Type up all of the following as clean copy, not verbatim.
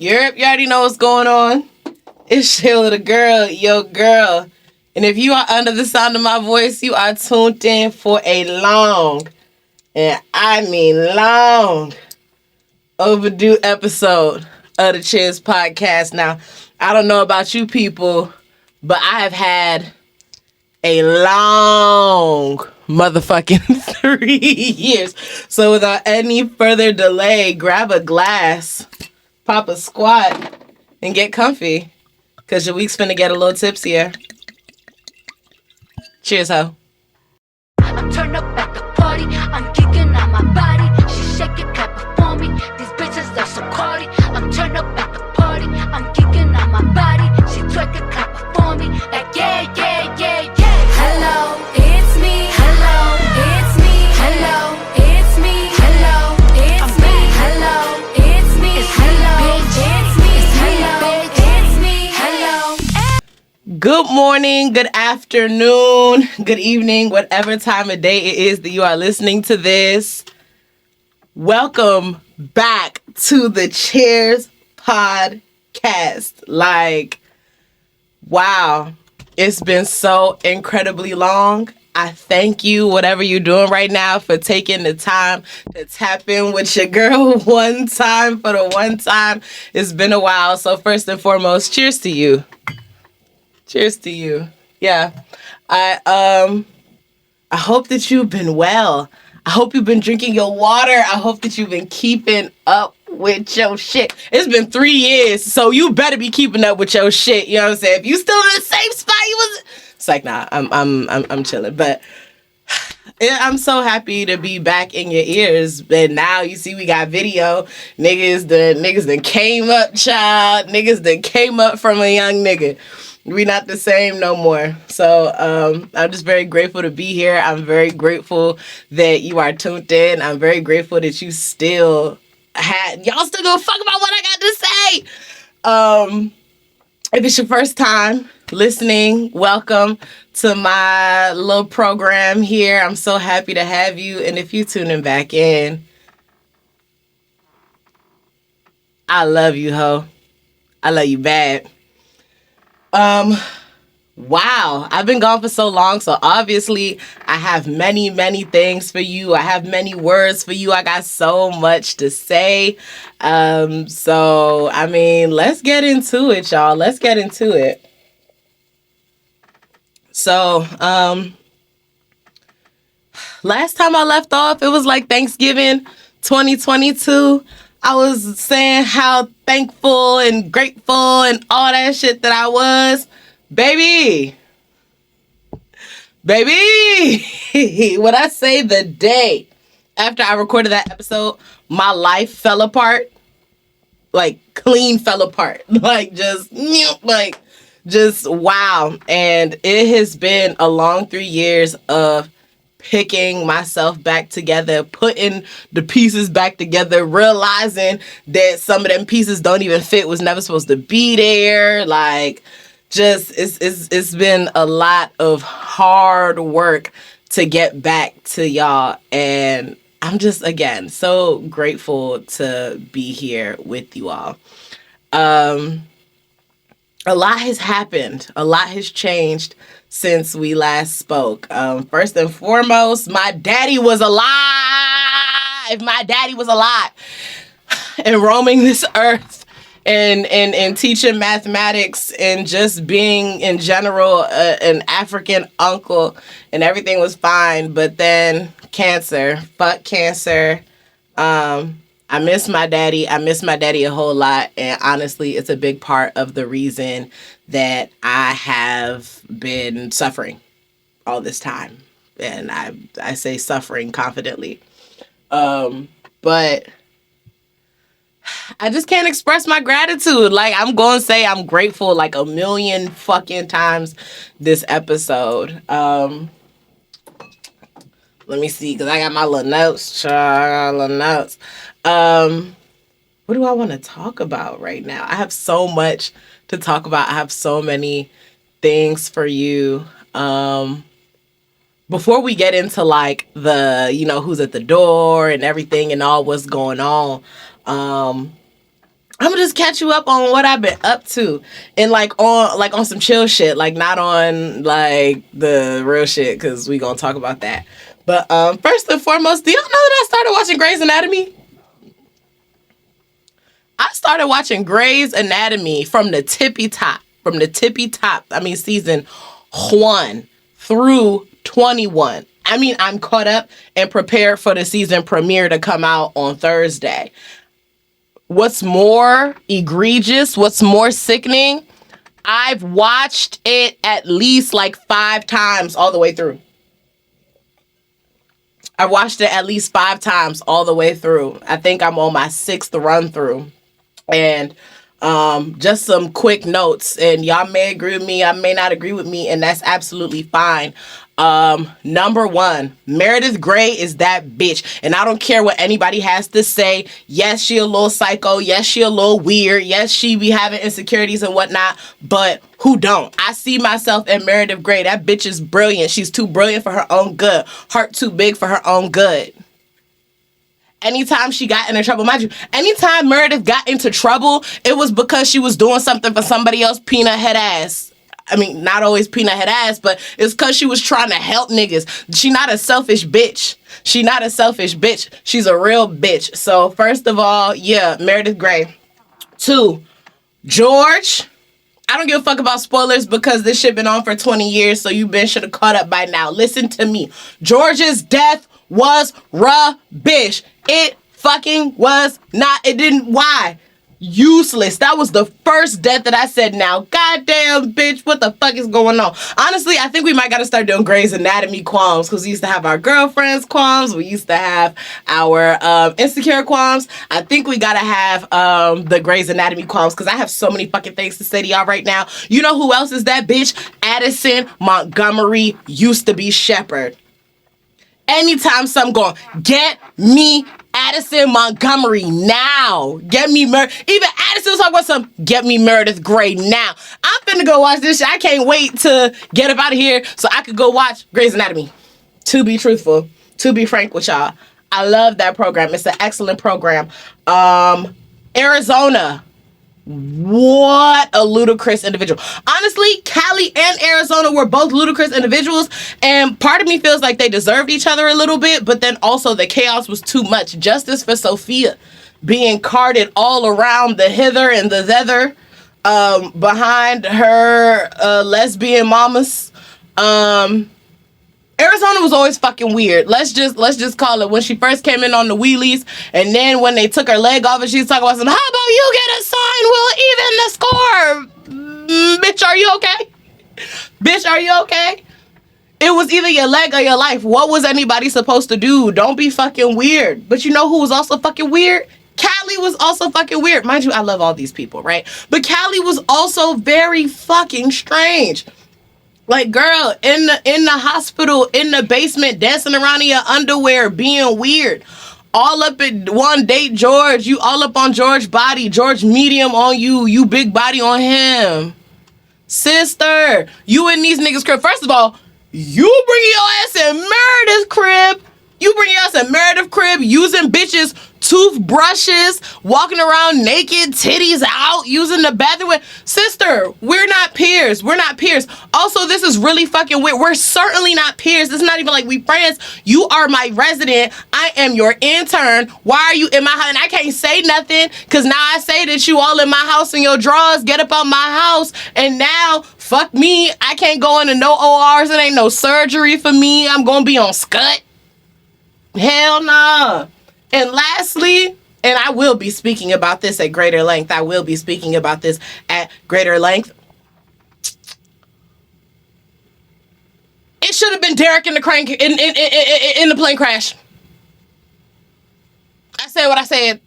Europe, you already know what's going on. It's Ṣeola the girl, your girl. And if you are under the sound of my voice, you are tuned in for a long, and I mean long, overdue episode of the Cheers podcast. Now, I don't know about you people, but I have had a long motherfucking 3 years. So without any further delay, grab a glass, pop a squat, and get comfy. Because your week's finna get a little tipsier. Cheers, ho. I'm turned up at the party. I'm kicking out my body. She shake it, clap it for me. These bitches are so cardi. I'm turned up at the party. I'm kicking out my body. She twerk it, clap it for me. Like yeah, yeah, yeah, yeah. Hello, it's me. Hello, it's me. Hello, it's me. Hello, it's me. Hello, it's me. It's hello, it's me. It's hello, it's me. Hello. Good morning, good afternoon, good evening, whatever time of day it is that you are listening to this. Welcome back to the Cheers podcast. Like, wow, it's been so incredibly long. I thank you, whatever you're doing right now, for taking the time to tap in with your girl one time for the one time. It's been a while. So first and foremost, cheers to you. Cheers to you. Yeah. I hope that you've been well. I hope you've been drinking your water. I hope that you've been keeping up with your shit. It's been 3 years, so you better be keeping up with your shit. You know what I'm saying? If you still in the same spot you was, it's like, nah, I'm chilling. But I'm so happy to be back in your ears. And now you see we got video. Niggas done came up, child. Niggas done came up from a young nigga. We not the same no more. So I'm just very grateful to be here. I'm very grateful that you are tuned in. I'm very grateful that you still y'all still gonna fuck about what I got to say. If it's your first time listening, welcome to my little program here. I'm so happy to have you. And if you tuning back in, I love you, ho. I love you bad. Wow, I've been gone for so long, so obviously I have many, many things for you. I have many words for you. I got so much to say. So, I mean, let's get into it, y'all. Let's get into it. So, last time I left off, it was like Thanksgiving 2022. I was saying how thankful and grateful and all that shit that I was. Baby. When I say the day after I recorded that episode, my life fell apart. Like, clean fell apart. Like, just wow. And it has been a long 3 years of picking myself back together, putting the pieces back together, realizing that some of them pieces don't even fit, was never supposed to be there. Like, just it's been a lot of hard work to get back to y'all, and I'm just, again, so grateful to be here with you all. A lot has happened. A lot has changed since we last spoke. First and foremost, my daddy was alive. My daddy was alive and roaming this earth and teaching mathematics and just being, in general, an African uncle, and everything was fine. But then cancer. Fuck cancer. I miss my daddy. I miss my daddy a whole lot. And honestly, it's a big part of the reason that I have been suffering all this time. And I say suffering confidently. But I just can't express my gratitude. Like, I'm going to say I'm grateful like a million fucking times this episode. Let me see, because I got my little notes. What do I want to talk about right now? I have so much to talk about. I have so many things for you. Before we get into like the, who's at the door and everything and all what's going on, I'm gonna just catch you up on what I've been up to, and on some chill shit, like not on like the real shit, because we gonna talk about that. But first and foremost, do y'all know that I started watching Grey's Anatomy? I started watching Grey's Anatomy from the tippy top. I mean, season 1 through 21. I mean, I'm caught up and prepared for the season premiere to come out on Thursday. What's more egregious, what's more sickening, I've watched it at least like 5 times all the way through. I watched it at least 5 times all the way through. I think I'm on my 6th run through. And just some quick notes, and y'all may agree with me, I may not agree with me, and that's absolutely fine. Number 1, Meredith Grey is that bitch, and I don't care what anybody has to say. Yes, she a little psycho. Yes, she a little weird. Yes, she be having insecurities and whatnot, but who don't? I see myself in Meredith Grey. That bitch is brilliant. She's too brilliant for her own good. Heart too big for her own good. Anytime she got into trouble, mind you, anytime Meredith got into trouble, it was because she was doing something for somebody else, peanut head ass. I mean, not always peanut head ass, but it's because she was trying to help niggas. She not a selfish bitch. She's a real bitch. So first of all, yeah, Meredith Grey. 2, George. I don't give a fuck about spoilers because this shit been on for 20 years, so you should have caught up by now. Listen to me. George's death was rubbish. It fucking was not. It didn't. Why? Useless. That was the first death that I said, now, goddamn, bitch, what the fuck is going on? Honestly, I think we might gotta start doing Grey's Anatomy qualms, because we used to have our girlfriends qualms. We used to have our insecure qualms. I think we gotta have the Grey's Anatomy qualms, because I have so many fucking things to say to y'all right now. You know who else is that bitch? Addison Montgomery used to be Shepherd. Anytime something going, get me Addison Montgomery now. Get me even Addison was talking about some, get me Meredith Grey now. I'm finna go watch this shit. I can't wait to get up out of here so I could go watch Grey's Anatomy. To be truthful, to be frank with y'all, I love that program. It's an excellent program. Arizona. What a ludicrous individual. Honestly, Cali and Arizona were both ludicrous individuals, and part of me feels like they deserved each other a little bit, but then also the chaos was too much. Justice for Sophia being carted all around the hither and the thither behind her lesbian mamas. Arizona was always fucking weird. Let's just call it. When she first came in on the wheelies, and then when they took her leg off and she's talking about some, how about you get a sign, we'll even the score. Bitch, are you okay? Bitch, are you okay? It was either your leg or your life. What was anybody supposed to do? Don't be fucking weird. But you know who was also fucking weird? Callie was also fucking weird. Mind you, I love all these people, right? But Callie was also very fucking strange. Like, girl, in the hospital, in the basement, dancing around in your underwear, being weird. All up at one date, George. You all up on George's body. George medium on you. You big body on him. Sister, you in these niggas' crib. First of all, you bring your ass in Meredith's crib. You bring your ass in Meredith's crib using bitches' toothbrushes, walking around naked, titties out, using the bathroom. Sister, we're not peers. We're not peers. Also, this is really fucking weird. We're certainly not peers. It's not even like we friends. You are my resident. I am your intern. Why are you in my house? And I can't say nothing because now I say that you all in my house in your drawers. Get up out my house. And now, fuck me. I can't go into no ORs. It ain't no surgery for me. I'm going to be on scut. Hell nah. And lastly, and I will be speaking about this at greater length. It should have been Derek in the crane in the plane crash. I said what I said.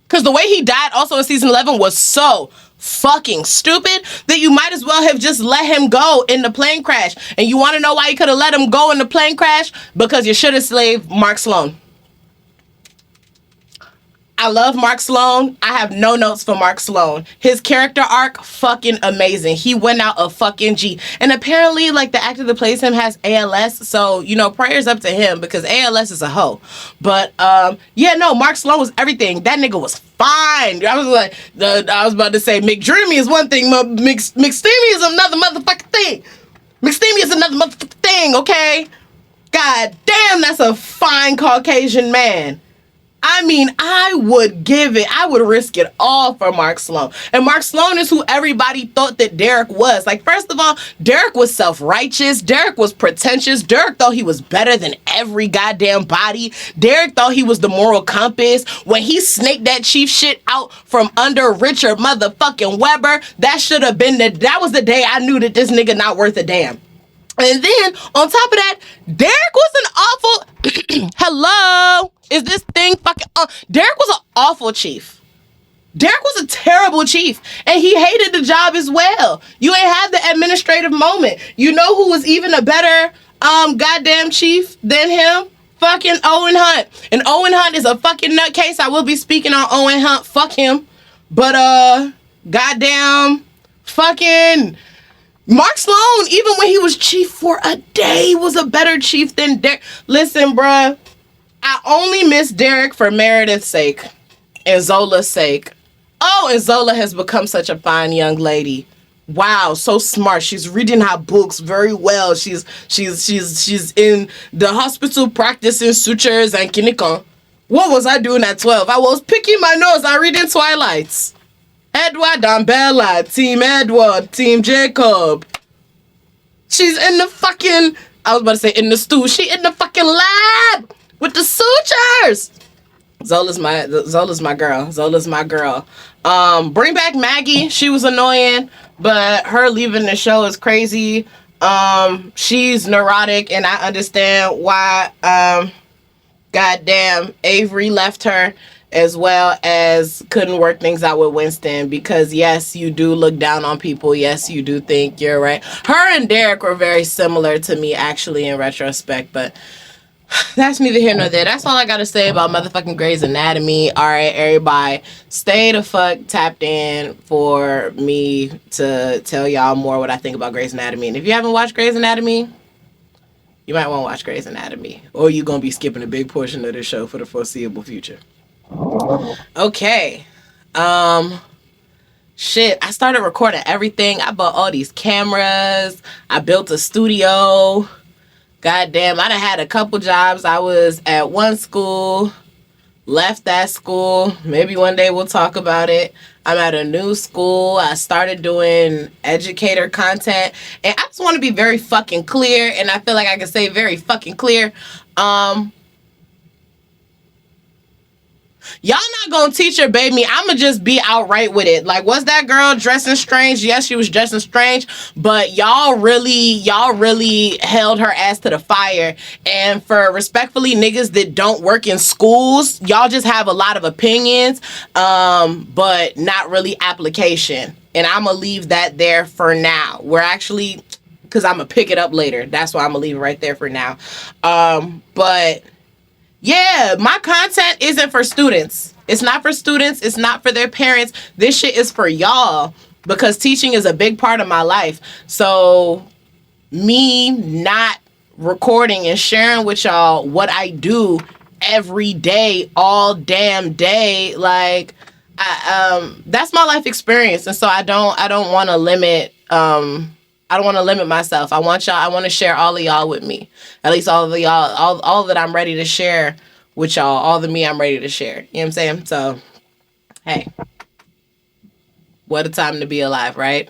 Because the way he died also in season 11 was so fucking stupid that you might as well have just let him go in the plane crash. And you want to know why you could have let him go in the plane crash? Because you should have slaved Mark Sloan. I love Mark Sloan. I have no notes for Mark Sloan. His character arc, fucking amazing. He went out a fucking G. And apparently, like, the actor that plays him has ALS. So, you know, prayers up to him because ALS is a hoe. But, yeah, no, Mark Sloan was everything. That nigga was fine. I was about to say McDreamy is one thing. McSteamy is another motherfucking thing. McSteamy is another motherfucking thing, okay? God damn, that's a fine Caucasian man. I mean, I would risk it all for Mark Sloan. And Mark Sloan is who everybody thought that Derek was. Like, first of all, Derek was self-righteous. Derek was pretentious. Derek thought he was better than every goddamn body. Derek thought he was the moral compass. When he snaked that chief shit out from under Richard motherfucking Weber, that was the day I knew that this nigga not worth a damn. And then, on top of that, Derek was an awful... Hello? Is this thing fucking... Derek was an awful chief. Derek was a terrible chief. And he hated the job as well. You ain't have the administrative moment. You know who was even a better goddamn chief than him? Fucking Owen Hunt. And Owen Hunt is a fucking nutcase. I will be speaking on Owen Hunt. Fuck him. But, goddamn... Fucking... Mark Sloan, even when he was chief for a day, was a better chief than Derek. Listen, bruh, I only miss Derek for Meredith's sake and Zola's sake. Oh, and Zola has become such a fine young lady. Wow, so smart. She's reading her books very well. She's in the hospital practicing sutures and kinikon. What was I doing at 12? I was picking my nose and reading Twilights. Edward and Bella, Team Edward, Team Jacob. She's in the fucking... I was about to say in the stool. She in the fucking lab with the sutures. Zola's my girl. Zola's my girl. Bring back Maggie. She was annoying, but her leaving the show is crazy. She's neurotic, and I understand why. Goddamn, Avery left her, as well as couldn't work things out with Winston, because yes, you do look down on people. Yes, you do think you're right. Her and Derek were very similar to me, actually, in retrospect, but that's neither here nor there. That's all I gotta say about motherfucking Grey's Anatomy. All right, everybody, stay the fuck tapped in for me to tell y'all more what I think about Grey's Anatomy. And if you haven't watched Grey's Anatomy, you might want to watch Grey's Anatomy, or you're gonna be skipping a big portion of the show for the foreseeable future. Okay. Shit, I started recording everything. I bought all these cameras. I built a studio. Goddamn, I done had a couple jobs. I was at one school, left that school. Maybe one day we'll talk about it. I'm at a new school. I started doing educator content. And I just want to be very fucking clear. And I feel like I can say very fucking clear. Y'all not gonna teach or bait me. I'ma just be outright with it. Like, was that girl dressing strange? Yes, she was dressing strange, but y'all really held her ass to the fire. And for respectfully niggas that don't work in schools, y'all just have a lot of opinions, but not really application. And I'ma leave that there for now. We're actually, because I'ma pick it up later. That's why I'ma leave it right there for now. But yeah, my content isn't for students. It's not for students. It's not for their parents. This shit is for y'all, because teaching is a big part of my life. So me not recording and sharing with y'all what I do every day, all damn day, like, that's my life experience. And so I don't want to limit, I don't want to limit myself. I want to share all of y'all with me. At least all of y'all, all that I'm ready to share with y'all. All the me I'm ready to share. You know what I'm saying? So, hey. What a time to be alive, right?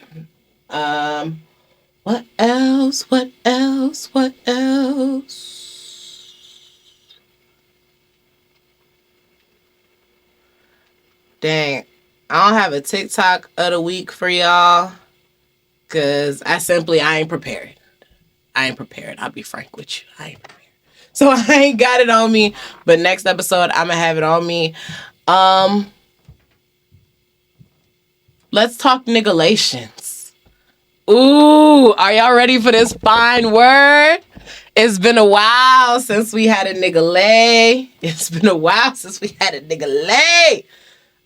What else? What else? What else? Dang. I don't have a TikTok of the week for y'all, because I ain't prepared. I'll be frank with you. I ain't prepared. So I ain't got it on me. But next episode, I'm going to have it on me. Let's talk niggalations. Ooh, are y'all ready for this fine word? It's been a while since we had a nigga lay. It's been a while since we had a nigga lay.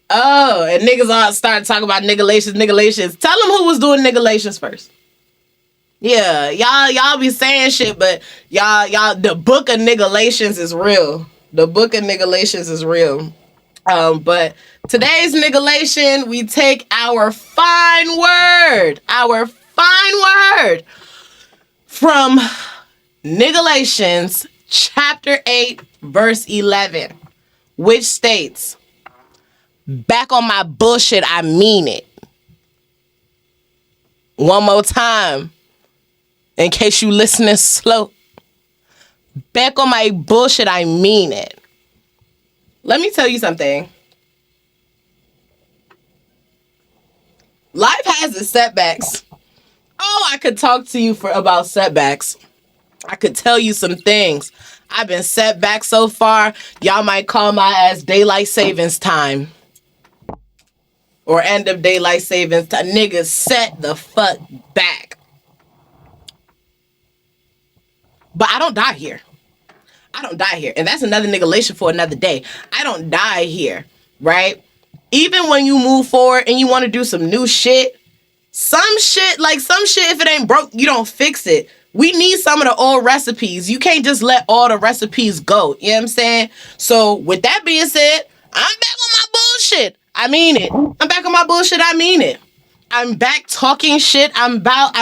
Oh, and niggas all started talking about nigga-lations. Tell them who was doing nigga-lations first. Yeah, y'all be saying shit, but y'all, the book of nigga-lations is real. The book of nigga-lations is real. But today's nigga-lation, we take our fine word from Nigga-lations, chapter 8, verse 11, which states, back on my bullshit, I mean it. One more time, in case you listening slow. Back on my bullshit, I mean it. Let me tell you something. Life has its setbacks. Oh, I could talk to you about setbacks. I could tell you some things. I've been set back so far, y'all might call my ass daylight savings time. Or end of daylight savings time. Niggas set the fuck back. But I don't die here. And that's another nigga-lation for another day. I don't die here, right? Even when you move forward and you want to do some new shit, some shit, if it ain't broke, you don't fix it. We need some of the old recipes. You can't just let all the recipes go. You know what I'm saying? So with that being said, I'm back on my bullshit. I mean it. I'm back on my bullshit. I mean it. I'm back talking shit. I'm back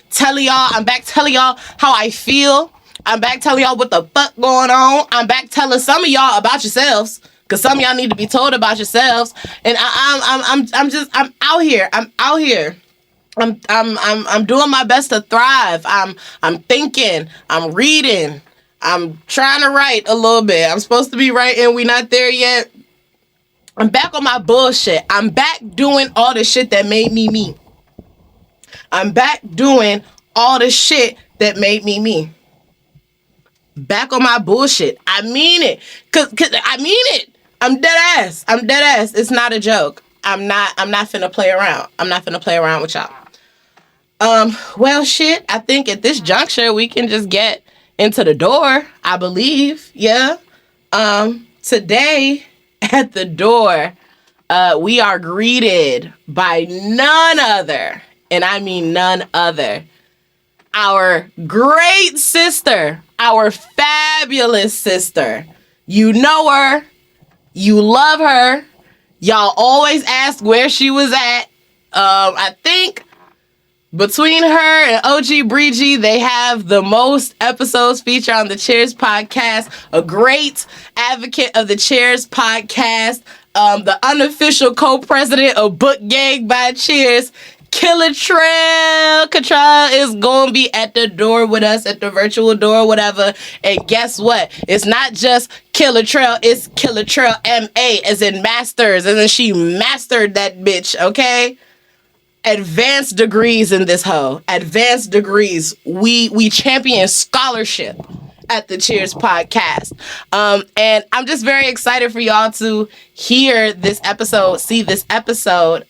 telling y'all how I feel. I'm back telling y'all what the fuck going on. I'm back telling some of y'all about yourselves. Cause some of y'all need to be told about yourselves. And I'm out here. I'm doing my best to thrive. I'm thinking. I'm reading. I'm trying to write a little bit. I'm supposed to be writing. We not there yet. I'm back on my bullshit. I'm back doing all the shit that made me me. I'm back doing all the shit that made me me. Back on my bullshit. I mean it. Cause I mean it. I'm dead ass. It's not a joke. I'm not finna play around. I'm not finna play around with y'all. Well, shit, I think at this juncture, we can just get into the door, I believe. Yeah. Today at the door, we are greeted by none other, and I mean none other, our great sister, our fabulous sister. You know her. You love her. Y'all always ask where she was at. I think between her and OG Breezy, they have the most episodes featured on the Cheers podcast. A great advocate of the Cheers podcast. The unofficial co-president of Book Gang by Cheers. Killa Trel. Katrel is going to be at the door with us, at the virtual door, whatever. And guess what? It's not just Killa Trel, it's Killa Trel MA, as in masters, as in she mastered that bitch, okay? Advanced degrees in this hoe. Advanced degrees. We champion scholarship at the Cheers podcast. And I'm just very excited for y'all to hear this episode, see this episode.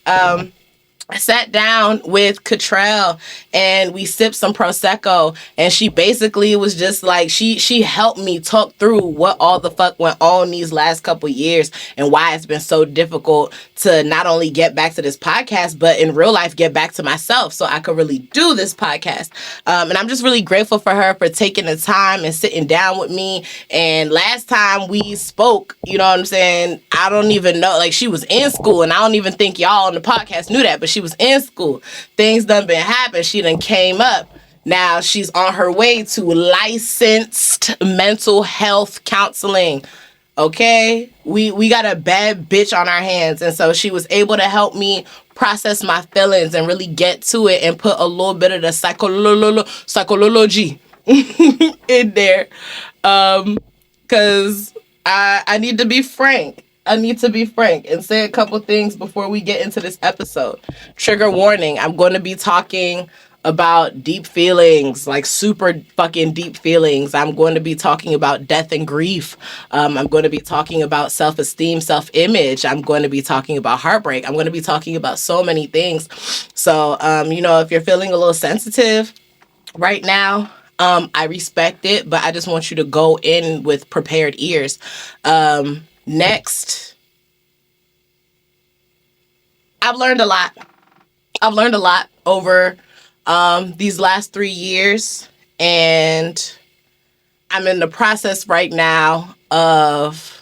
I sat down with Katrel and we sipped some Prosecco, and she basically was just like, she helped me talk through what all the fuck went on these last couple years and why it's been so difficult to not only get back to this podcast, but in real life, get back to myself so I could really do this podcast. And I'm just really grateful for her for taking the time and sitting down with me. And last time we spoke, you know what I'm saying? I don't even know, like, she was in school, and I don't even think y'all on the podcast knew that, but she was in school. Things done been happening. She done came up. Now she's on her way to licensed mental health counseling. Okay? We got a bad bitch on our hands. And so she was able to help me process my feelings and really get to it and put a little bit of the psychology in there. Because I need to be frank. I need to be frank and say a couple things before we get into this episode. Trigger warning, I'm going to be talking about deep feelings, like super fucking deep feelings. I'm going to be talking about death and grief. I'm going to be talking about self-esteem, self-image. I'm going to be talking about heartbreak. I'm going to be talking about so many things. So, if you're feeling a little sensitive right now, I respect it, but I just want you to go in with prepared ears. Next, I've learned a lot. I've learned a lot over these last 3 years, and I'm in the process right now of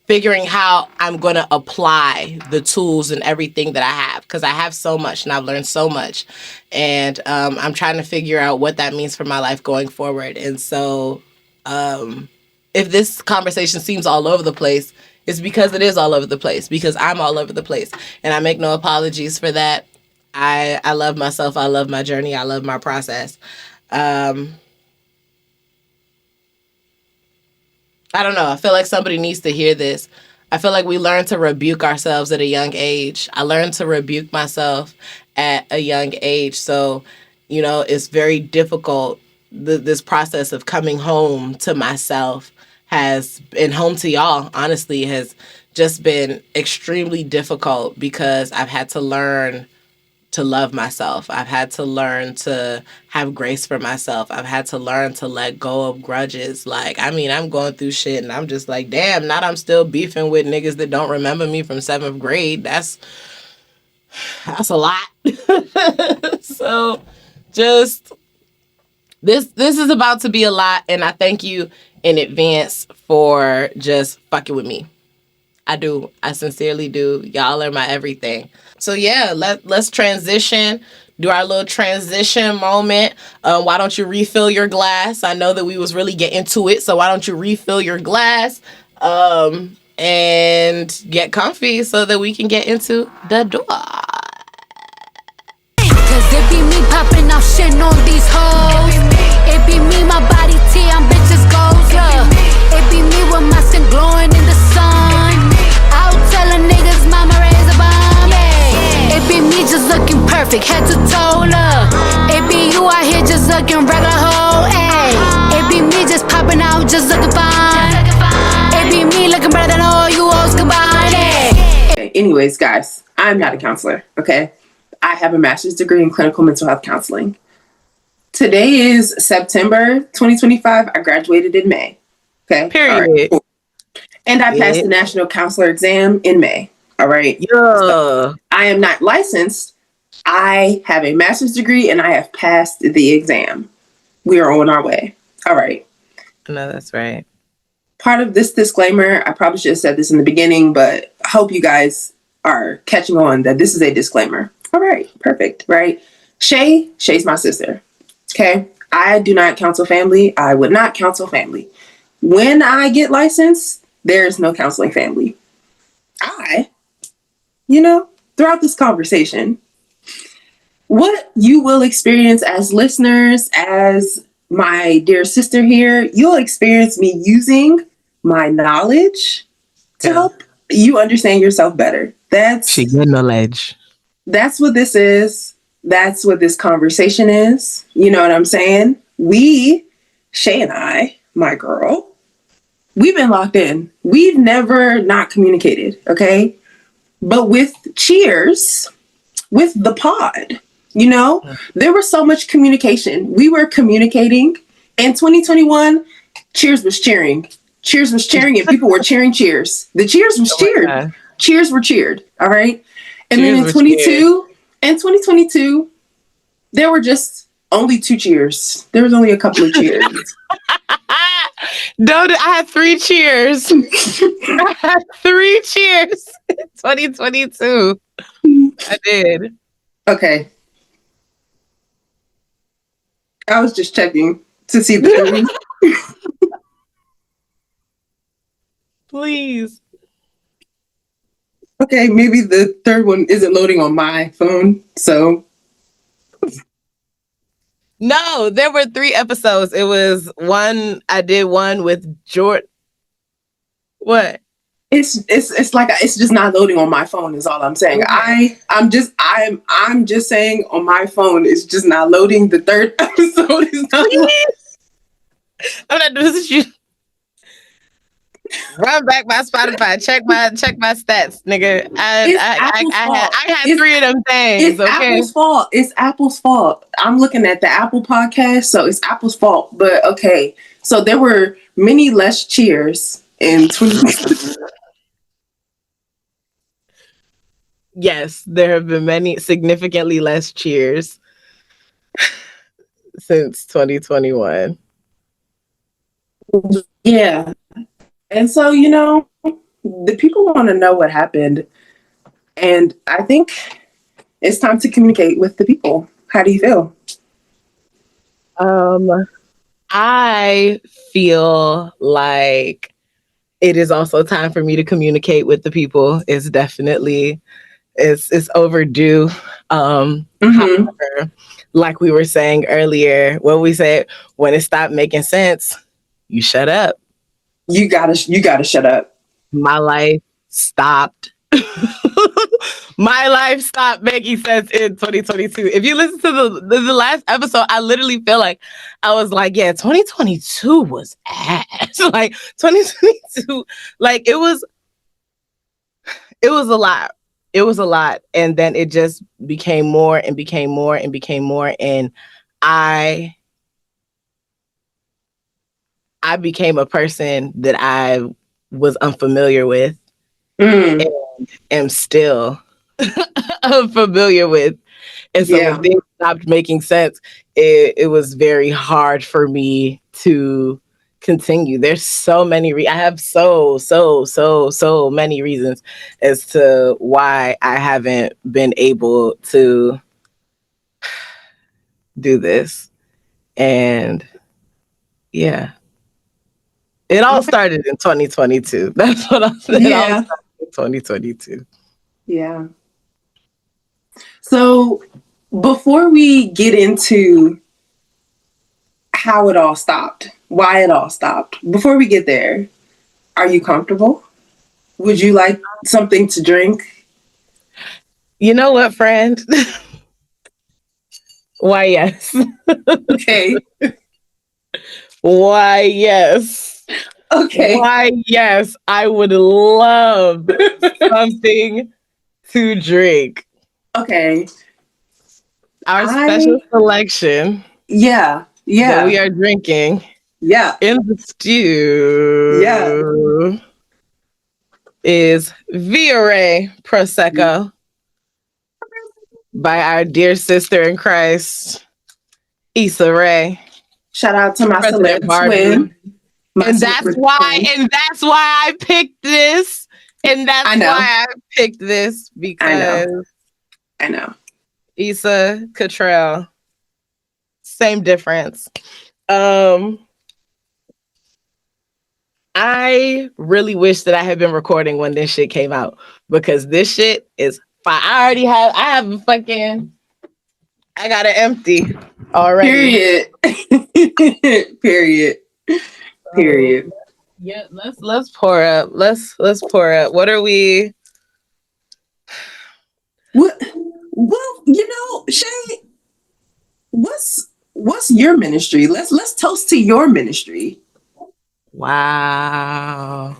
figuring how I'm going to apply the tools and everything that I have, because I have so much and I've learned so much, and I'm trying to figure out what that means for my life going forward. And so if this conversation seems all over the place, it's because it is all over the place, because I'm all over the place, and I make no apologies for that. I love myself. I love my journey. I love my process. I don't know. I feel like somebody needs to hear this. I feel like we learn to rebuke ourselves at a young age. I learned to rebuke myself at a young age. So, it's very difficult. This process of coming home to myself and home to y'all, honestly, has just been extremely difficult, because I've had to learn to love myself. I've had to learn to have grace for myself. I've had to learn to let go of grudges. I'm going through shit and I'm just like, damn, now I'm still beefing with niggas that don't remember me from 7th grade. That's a lot. So just this is about to be a lot, and I thank you in advance for just fucking with me. I do. I sincerely do. Y'all are my everything. So yeah, let's transition. Do our little transition moment. Why don't you refill your glass? I know that we was really getting to it, so why don't you refill your glass and get comfy so that we can get into the door. Cause it be me popping off shit on these hoes. It be me, my body tea, I'm bitches goes, yeah. It be me with my skin glowing in the sun. Out telling niggas mama raise a bomb, ay. It be me just looking perfect, head to toe, look. It be you out here just looking regular hoe, ay. It be me just popping out, just looking fine. It be me looking better than all you hoes combined, ay. Anyways, guys, I'm not a counselor, okay? I have a master's degree in clinical mental health counseling. Today is September 2025. I graduated in May. Okay. Period. All right, cool. And I passed the national counselor exam in May. All right. Yeah. So I am not licensed. I have a master's degree and I have passed the exam. We are on our way. All right. No, that's right. Part of this disclaimer, I probably should have said this in the beginning, but I hope you guys are catching on that this is a disclaimer. All right, perfect, right? Shay's my sister, okay? I do not counsel family. I would not counsel family. When I get licensed, there's no counseling family. Throughout this conversation, what you will experience as listeners, as my dear sister here, you'll experience me using my knowledge to help you understand yourself better. She good knowledge. That's what this is. That's what this conversation is. You know what I'm saying? Shay and I, my girl, we've been locked in. We've never not communicated, okay? But with Cheers, with the pod, there was so much communication. We were communicating. In 2021, Cheers was cheering. Cheers was cheering and people were cheering Cheers. The Cheers was cheered. Cheers were cheered, all right? And then in 2022, there were just only 2 cheers. There was only a couple of cheers. No, I had 3 cheers. I had 3 cheers in 2022. I did. Okay. I was just checking to see the Please. Okay, maybe the third one isn't loading on my phone, so. No, there were 3 episodes. It was one, I did one with Jordan. What? It's like it's just not loading on my phone is all I'm saying. Okay. I'm just saying on my phone it's just not loading. The third episode is not loading. I'm not doing this with you. Run back my Spotify. Check my stats, nigga. I had 3 of them things. It's Okay. Apple's fault. It's Apple's fault. I'm looking at the Apple podcast, so it's Apple's fault. But okay, so there were many less cheers in 20. Yes, there have been many significantly less cheers since 2021. Yeah, and so the people want to know what happened, and I think it's time to communicate with the people. How do you feel? I feel like it is also time for me to communicate with the people. It's definitely it's overdue. However, like we were saying earlier, what we said, when it stopped making sense, you shut up. You gotta shut up. My life stopped. My life stopped making sense in 2022. If you listen to the last episode, I literally feel like I was like, yeah, 2022 was ass. Like 2022, like it was a lot. It was a lot. And then it just became more and became more and became more. And I became a person that I was unfamiliar with and am still unfamiliar with. And so when things stopped making sense, it was very hard for me to continue. There's so many I have so many reasons as to why I haven't been able to do this. And yeah. It all started in 2022. That's what I said. Yeah. It all started in 2022. Yeah. So before we get into how it all stopped, why it all stopped, before we get there, are you comfortable? Would you like something to drink? You know what, friend? Why, yes. Okay. Why, yes. Okay. Why, yes. I would love something to drink. Okay. Our special selection. Yeah. That we are drinking. Yeah. In the stew. Yeah. Is Yeeerrrrrrr Prosecco by our dear sister in Christ, Issa Rae. Shout out to my President celeb Barbie. twin. And that's why I picked this. And that's why I picked this, because I know. Issa, Katrel, same difference. I really wish that I had been recording when this shit came out, because this shit is fine. I have a fucking, I got it empty already. Period. Yeah, let's pour up. Let's pour up. What are we? What? Well, Shay, what's your ministry? Let's toast to your ministry. Wow.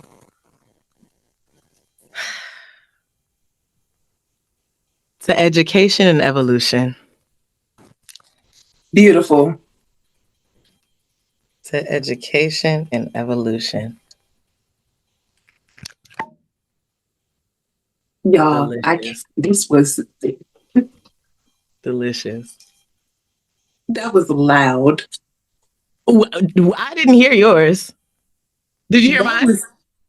To education and evolution. Beautiful. To education and evolution. Y'all, this was delicious. That was loud. I didn't hear yours. Did you hear mine?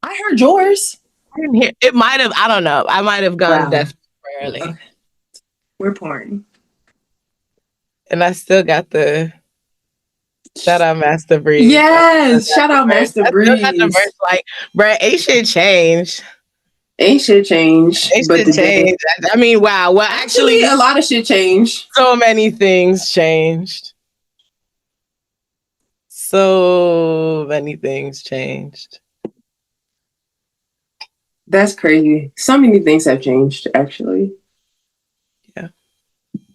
I heard yours. I didn't hear. It might have. I don't know. I might have gone deaf early. Okay. We're pouring. And I still got the shout out Master Breeze. Yes, shout out Master Breeze. I still got the verse like, bruh, ain't shit changed. Ain't shit changed. I mean, wow. Well, actually, a lot of shit changed. So many things changed. So many things changed. That's crazy. So many things have changed, actually. Yeah.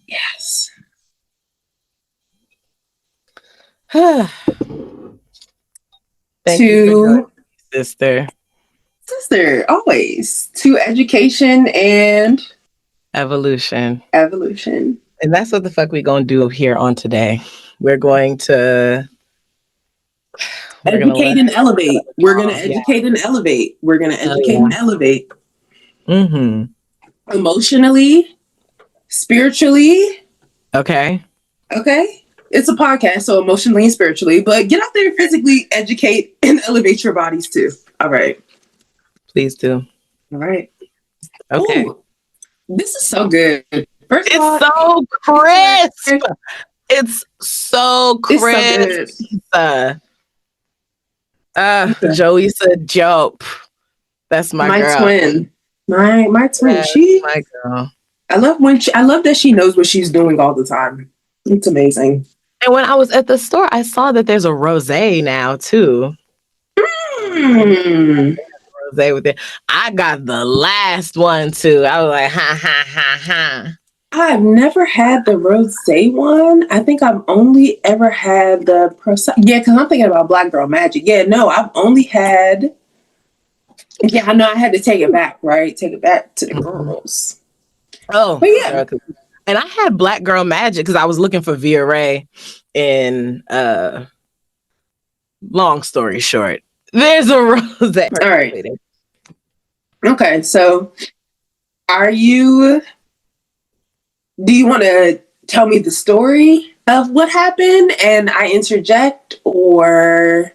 Yes. Thank you for Sister. Sister, always. To education and Evolution. evolution. And that's what the fuck we gonna do here on today. We're going to Educate and elevate. We're going to Yeah. educate and elevate. We're going to Hell educate yeah. and elevate. Mm-hmm. Emotionally, spiritually. Okay. Okay. It's a podcast, so emotionally and spiritually, but get out there and physically educate and elevate your bodies too. All right. Please do. All right. Okay. Ooh, this is so good. First of It's all, so crisp. It's so crisp. good. Joey's a joke. That's my girl. Twin. My twin. That's She my girl. I love that she knows what she's doing all the time. It's amazing. And when I was at the store, I saw that there's a rosé now too. Mm. Rosé with it. I got the last one too. I was like, ha ha ha ha. I've never had the rosé one. I think I've only ever had the Yeah, because I'm thinking about Black Girl Magic. Yeah, no, I've only had. Yeah, I know I had to take it back, right? Take it back to the girls. Oh, but yeah. And I had Black Girl Magic because I was looking for Yeeerrrrrrr in long story short. There's a rosé. All right. Okay, so do you want to tell me the story of what happened and I interject, or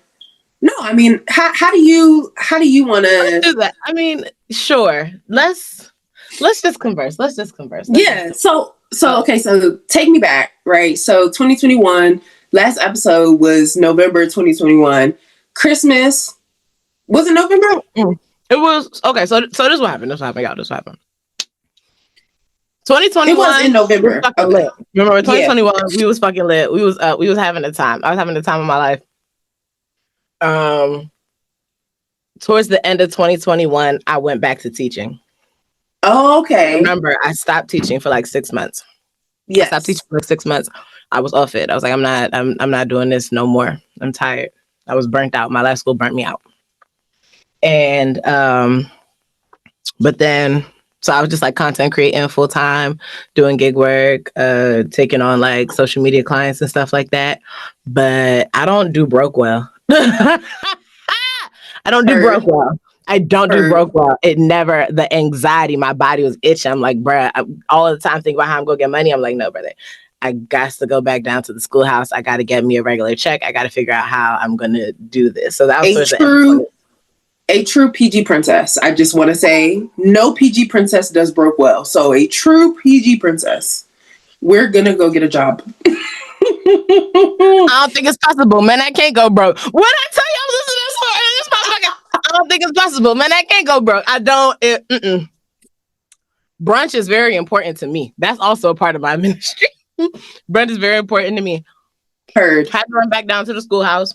no? I mean, how do you want to do that? I mean, sure. Let's just converse. Yeah. So okay. So take me back, right? So 2021. Last episode was November 2021. Christmas was it November? It was okay. So this is what happened. This is what happened. 2021. It was in November. Okay. Lit. Remember 2021? Yeah. We was fucking lit. We was having a time. I was having the time of my life. Towards the end of 2021, I went back to teaching. Oh, okay. Remember, I stopped teaching for like 6 months. Yes. I stopped teaching for 6 months. I was off it. I was like, I'm not doing this no more. I'm tired. I was burnt out. My last school burnt me out. And but then so I was just like content creating full time, doing gig work, taking on like social media clients and stuff like that. But I don't do broke well. I don't do broke well. I don't do broke well. It never, the anxiety, my body was itching. I'm like, bruh, all the time thinking about how I'm going to get money. I'm like, no, brother, I got to go back down to the schoolhouse. I got to get me a regular check. I got to figure out how I'm going to do this. So that was a true PG princess. I just want to say no PG princess does broke well. So a true PG princess, we're going to go get a job. I don't think it's possible, man. I can't go broke. What I tell you, I'm listening to this motherfucker. I don't think it's possible, man. I can't go broke. I don't. Brunch is very important to me. That's also a part of my ministry. Brunch is very important to me. Heard. Had to run back down to the schoolhouse,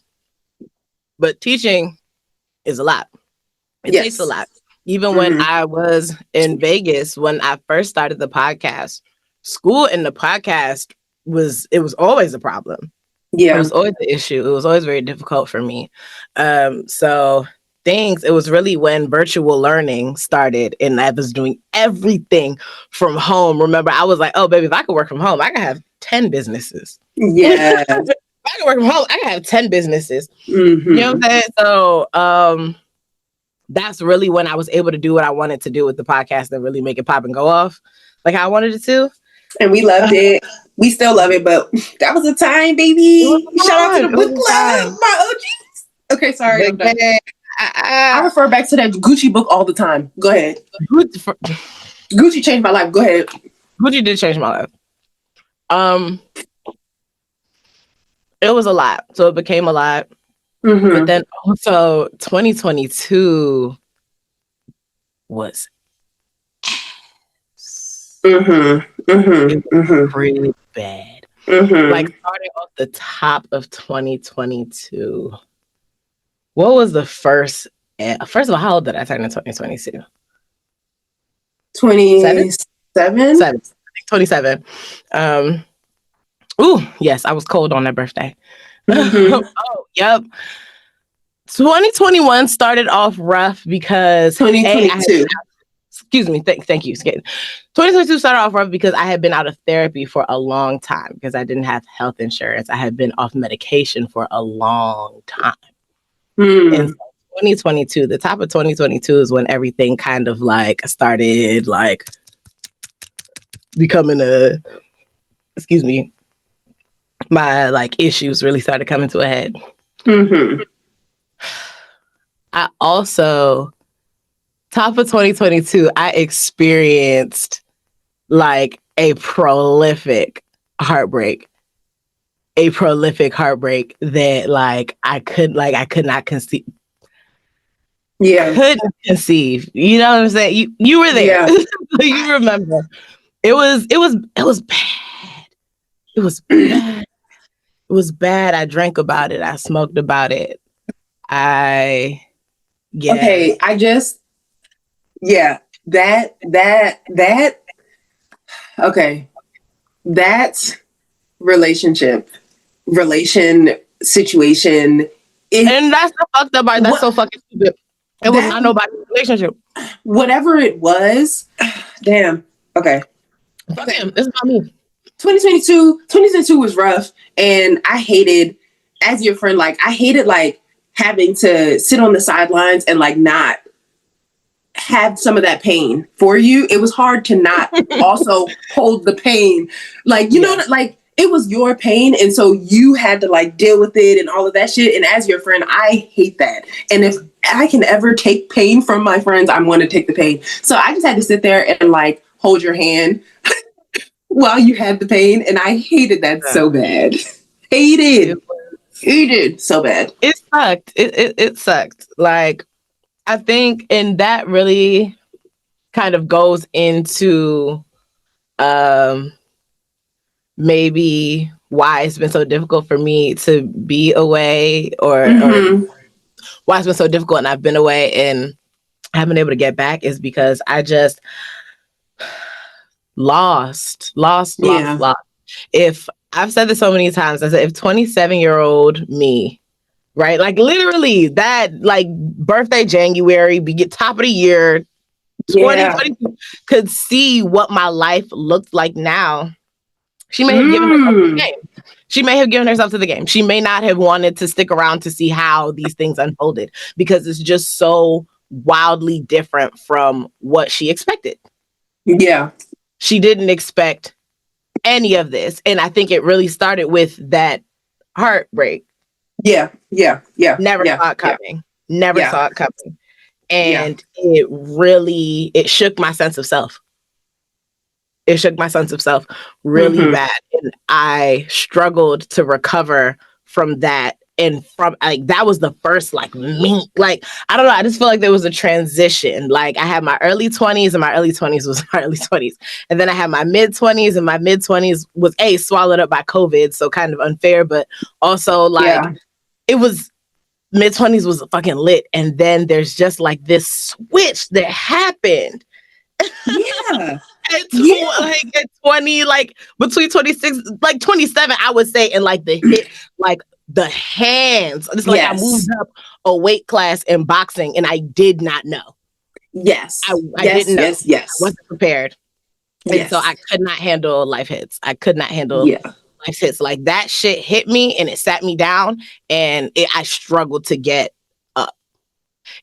but teaching is a lot. It takes a lot. Even when I was in Vegas, when I first started the podcast, school and the podcast was always a problem. Yeah. It was always the issue. It was always very difficult for me. It was really when virtual learning started and I was doing everything from home. Remember, I was like, oh, baby, if I could work from home, I could have 10 businesses. Yeah. If I could work from home, I could have 10 businesses. Mm-hmm. You know what I'm saying? So that's really when I was able to do what I wanted to do with the podcast and really make it pop and go off like how I wanted it to. And we loved it. We still love it, but that was a time, baby. Shout out to the book club, my OGs. Okay, sorry. I refer back to that Gucci book all the time. Go ahead. Gucci changed my life. Go ahead. Gucci did change my life. It was a lot. So it became a lot. Mm-hmm. But then also 2022 was really bad. Like starting off the top of 2022. What was the first of all, how old did I turn in 2022? 27? 27. Ooh, yes, I was cold on that birthday. Oh, yep. 2021 started off rough because 2022. Excuse me. Thank you. 2022 started off rough because I had been out of therapy for a long time because I didn't have health insurance. I had been off medication for a long time. And so 2022, the top of 2022 is when everything kind of like started like becoming my like issues really started coming to a head. I also, top of 2022, I experienced like a prolific heartbreak that like I could not conceive. Yeah. Couldn't conceive. You know what I'm saying? You were there. Yeah. You remember. It was bad. It was bad. It was bad. I drank about it. I smoked about it. Okay, okay. That relation situation. And that's the fucked up part. That's so fucking stupid. It was not nobody's relationship. Whatever it was, damn. Okay. Fuck him. It's not me. 2022 was rough, and I hated, as your friend, like I hated like having to sit on the sidelines and like not have some of that pain for you. It was hard to not also hold the pain, like you know, like it was your pain, and so you had to like deal with it and all of that shit. And as your friend, I hate that. And if I can ever take pain from my friends, I'm going to take the pain. So I just had to sit there and like hold your hand while you had the pain, and I hated that so bad. Hated so bad. It sucked. It sucked. Like, I think, and that really kind of goes into maybe why it's been so difficult for me to be away, or why it's been so difficult and I've been away and haven't been able to get back, is because I just lost. If I've said this so many times, I said if 27-year-old me, right, like literally that like birthday January, get top of the year, 2022, could see what my life looked like now, she may have given herself to the game. She may have given herself to the game. She may not have wanted to stick around to see how these things unfolded, because it's just so wildly different from what she expected. Yeah. She didn't expect any of this. And I think it really started with that heartbreak. Yeah. Never saw it coming. Never saw it coming. And it shook my sense of self. It shook my sense of self really bad. And I struggled to recover from that. And from like, that was the first like me, like, I don't know. I just feel like there was a transition. Like I had my early 20s, and my early 20s was my early 20s. And then I had my mid 20s, and my mid 20s was swallowed up by COVID. So kind of unfair, but also like it was, mid 20s was fucking lit. And then there's just like this switch that happened. Yeah. At 20, like between 26, like 27, I would say, and like the hit, like the hands. It's like I moved up a weight class in boxing, and I did not know. Yes. I didn't know. I wasn't prepared. And so I could not handle life hits. I could not handle life hits. Like that shit hit me, and it sat me down, and I struggled to get up.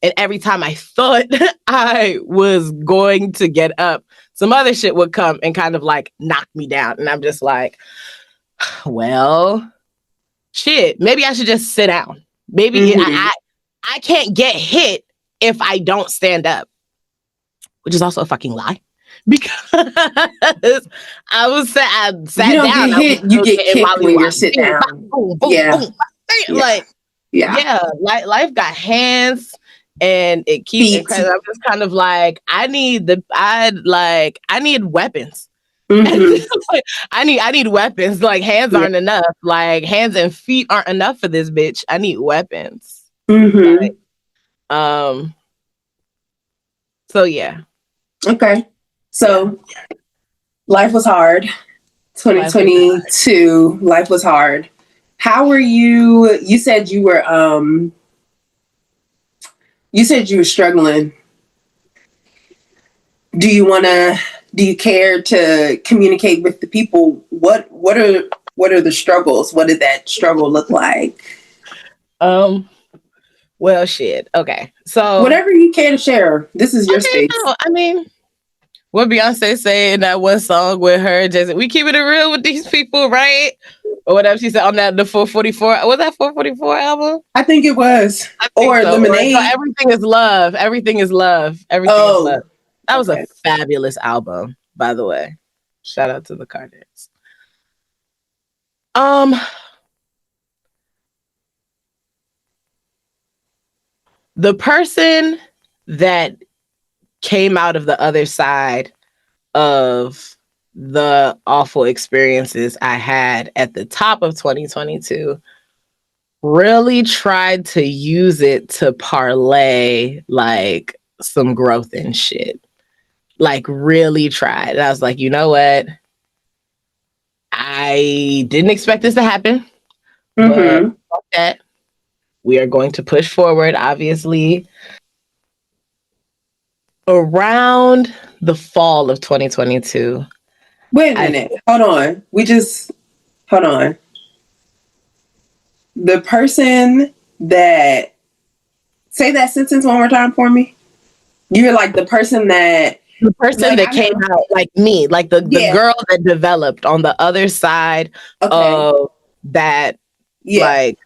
And every time I thought I was going to get up, some other shit would come and kind of like knock me down. And I'm just like, well, shit, maybe I should just sit down. Maybe I can't get hit if I don't stand up, which is also a fucking lie. Because I sat down. Get hit, you get kicked when you're sitting down. Boom, boom. Like, life got hands. And it keeps, because I'm just kind of like, I need weapons. I need weapons. Like hands aren't enough. Like hands and feet aren't enough for this bitch. I need weapons. Like, so yeah. Okay. So life was hard. 2022, life was hard. How were you? You said you were You said you were struggling. Do you care to communicate with the people? What are the struggles? What did that struggle look like? Well, shit. Okay. So whatever you care to share, this is your space. No, I mean, what Beyonce say in that one song with her, Jason, we keeping it real with these people, right? Or whatever she said on the 444. Was that 444 album? I think it was. Or so. Lemonade. Or Everything is Love. Everything is Love. Everything is Love. That was a fabulous album, by the way. Shout out to the Kardashians. The person that came out of the other side of the awful experiences I had at the top of 2022 really tried to use it to parlay like some growth and shit. Like really tried. And I was like, you know what? I didn't expect this to happen. But fuck that. We are going to push forward, obviously. Around the fall of 2022. Wait a minute. Hold on. Hold on. The person that... Say that sentence one more time for me. You're like the person that... The person that came out like me. Like the girl that developed on the other side of that... Like...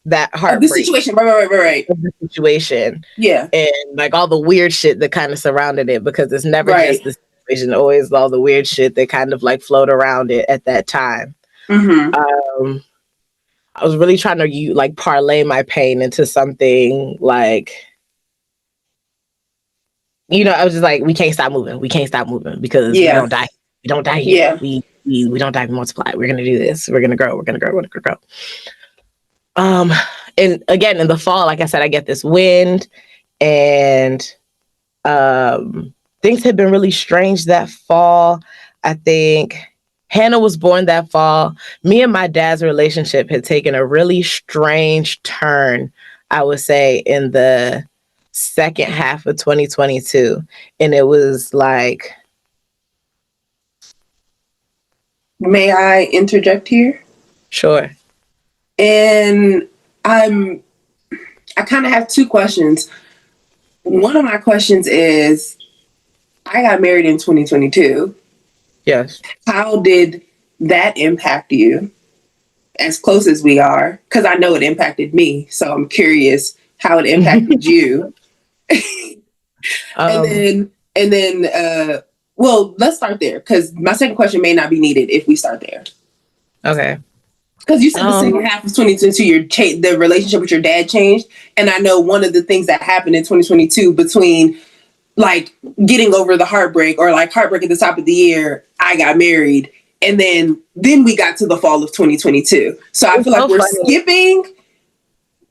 that heartbreak. The situation, right. The situation. Yeah. And like all the weird shit that kind of surrounded it, because it's never just the situation, always all the weird shit that kind of like float around it at that time. I was really trying to like parlay my pain into something like, you know, I was just like, we can't stop moving. We can't stop moving because we don't die. We don't die here. We don't die, we multiply. We're going to do this. We're going to grow. We're going to grow. We're going to grow. And again, in the fall, like I said, I get this wind, and things had been really strange that fall. I think Hannah was born that fall. Me and my dad's relationship had taken a really strange turn, I would say, in the second half of 2022. And it was like... May I interject here? Sure. And I kind of have two questions. One of my questions is, I got married in 2022. Yes. How did that impact you, as close as we are? Because I know it impacted me, so I'm curious how it impacted you. And then, well, let's start there, because my second question may not be needed if we start there. Okay. Because you said the second half of 2022, the relationship with your dad changed. And I know one of the things that happened in 2022 between like getting over the heartbreak, or like heartbreak at the top of the year, I got married. And then we got to the fall of 2022. So I feel like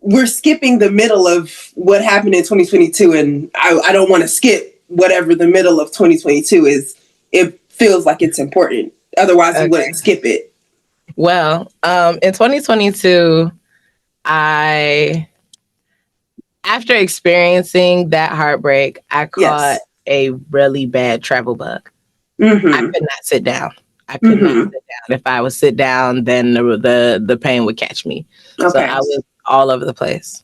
we're skipping the middle of what happened in 2022. And I don't want to skip whatever the middle of 2022 is. It feels like it's important. Otherwise, we wouldn't skip it. Well, in 2022, after experiencing that heartbreak, I caught a really bad travel bug. I could not sit down. I could not sit down. If I would sit down, then the pain would catch me. Okay. So I was all over the place.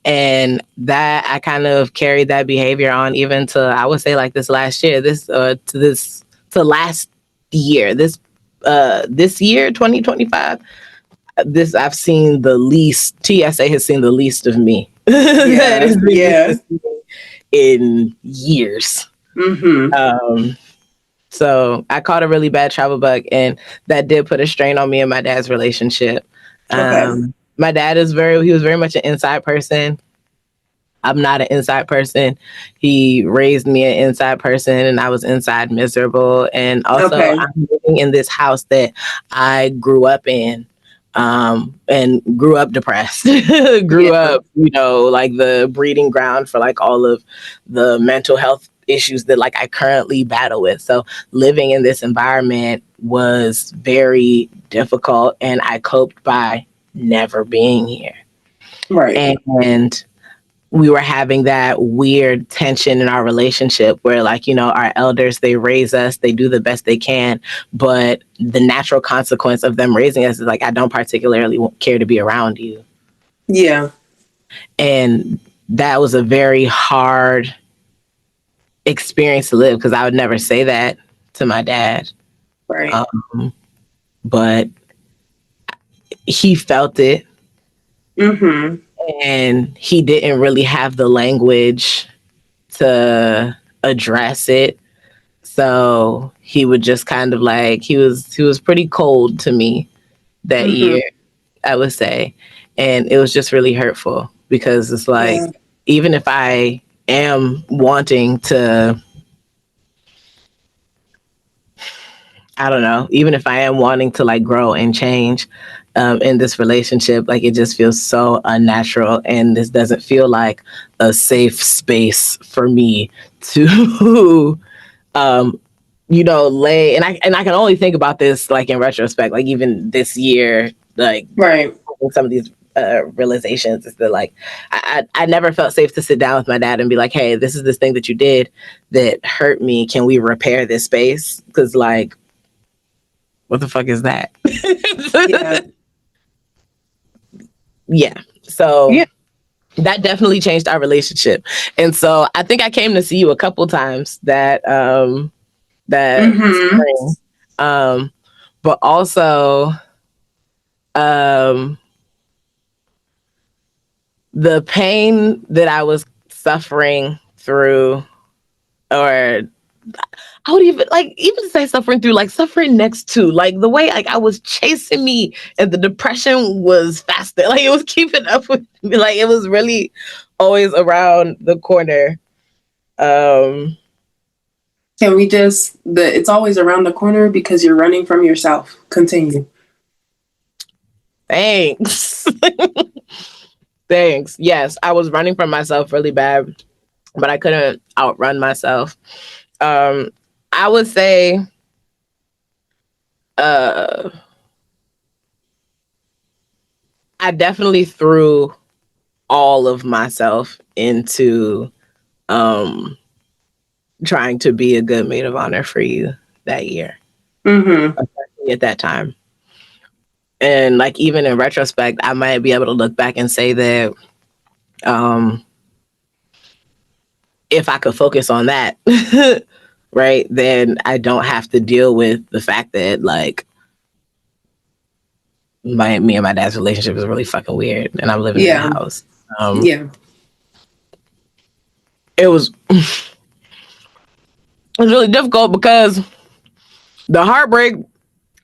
And that I kind of carried that behavior on even to, I would say, like this last year, last year, this year, 2025, I've seen the least. TSA has seen the least of me. In years. So I caught a really bad travel bug, and that did put a strain on me and my dad's relationship. My dad was very much an inside person. I'm not an inside person. He raised me an inside person, and I was inside miserable. And also, I'm living in this house that I grew up in, and grew up depressed. Grew up, like the breeding ground for like all of the mental health issues that like I currently battle with. So living in this environment was very difficult, and I coped by never being here. Right. And we were having that weird tension in our relationship where, like, you know, our elders, they raise us, they do the best they can, but the natural consequence of them raising us is like, I don't particularly care to be around you. Yeah. And that was a very hard experience to live, because I would never say that to my dad. Right. But he felt it, Mm-hmm. and he didn't really have the language to address it. So he would just kind of like, he was pretty cold to me that Mm-hmm. year, I would say. And it was just really hurtful, because it's like, Yeah. even if I am wanting to, I don't know, even if I am wanting to like grow and change in this relationship, like it just feels so unnatural, and this doesn't feel like a safe space for me to, you know, lay. And I can only think about this like in retrospect, like even this year, like Right. some of these realizations is that like I never felt safe to sit down with my dad and be like, hey, this is this thing that you did that hurt me. Can we repair this space? Because like, what the fuck is that? Yeah. Yeah. So Yeah. that definitely changed our relationship. And so I think I came to see you a couple times that Mm-hmm. spring. But also um the pain that I was suffering through, or I would even say suffering through, like suffering next to, like the way like I was chasing me, and the depression was faster. Like it was keeping up with me. Like it was really always around the corner. Um, Can we just it's always around the corner because you're running from yourself. Continue. Thanks. Thanks. Yes, I was running from myself really bad, but I couldn't outrun myself. I would say uh I definitely threw all of myself into um trying to be a good maid of honor for you that year, Mm-hmm. especially at that time. And like even in retrospect, I might be able to look back and say that um if I could focus on that, right, then I don't have to deal with the fact that like me and my dad's relationship is really fucking weird, and I'm living in a Yeah. house. Yeah. It was really difficult because the heartbreak,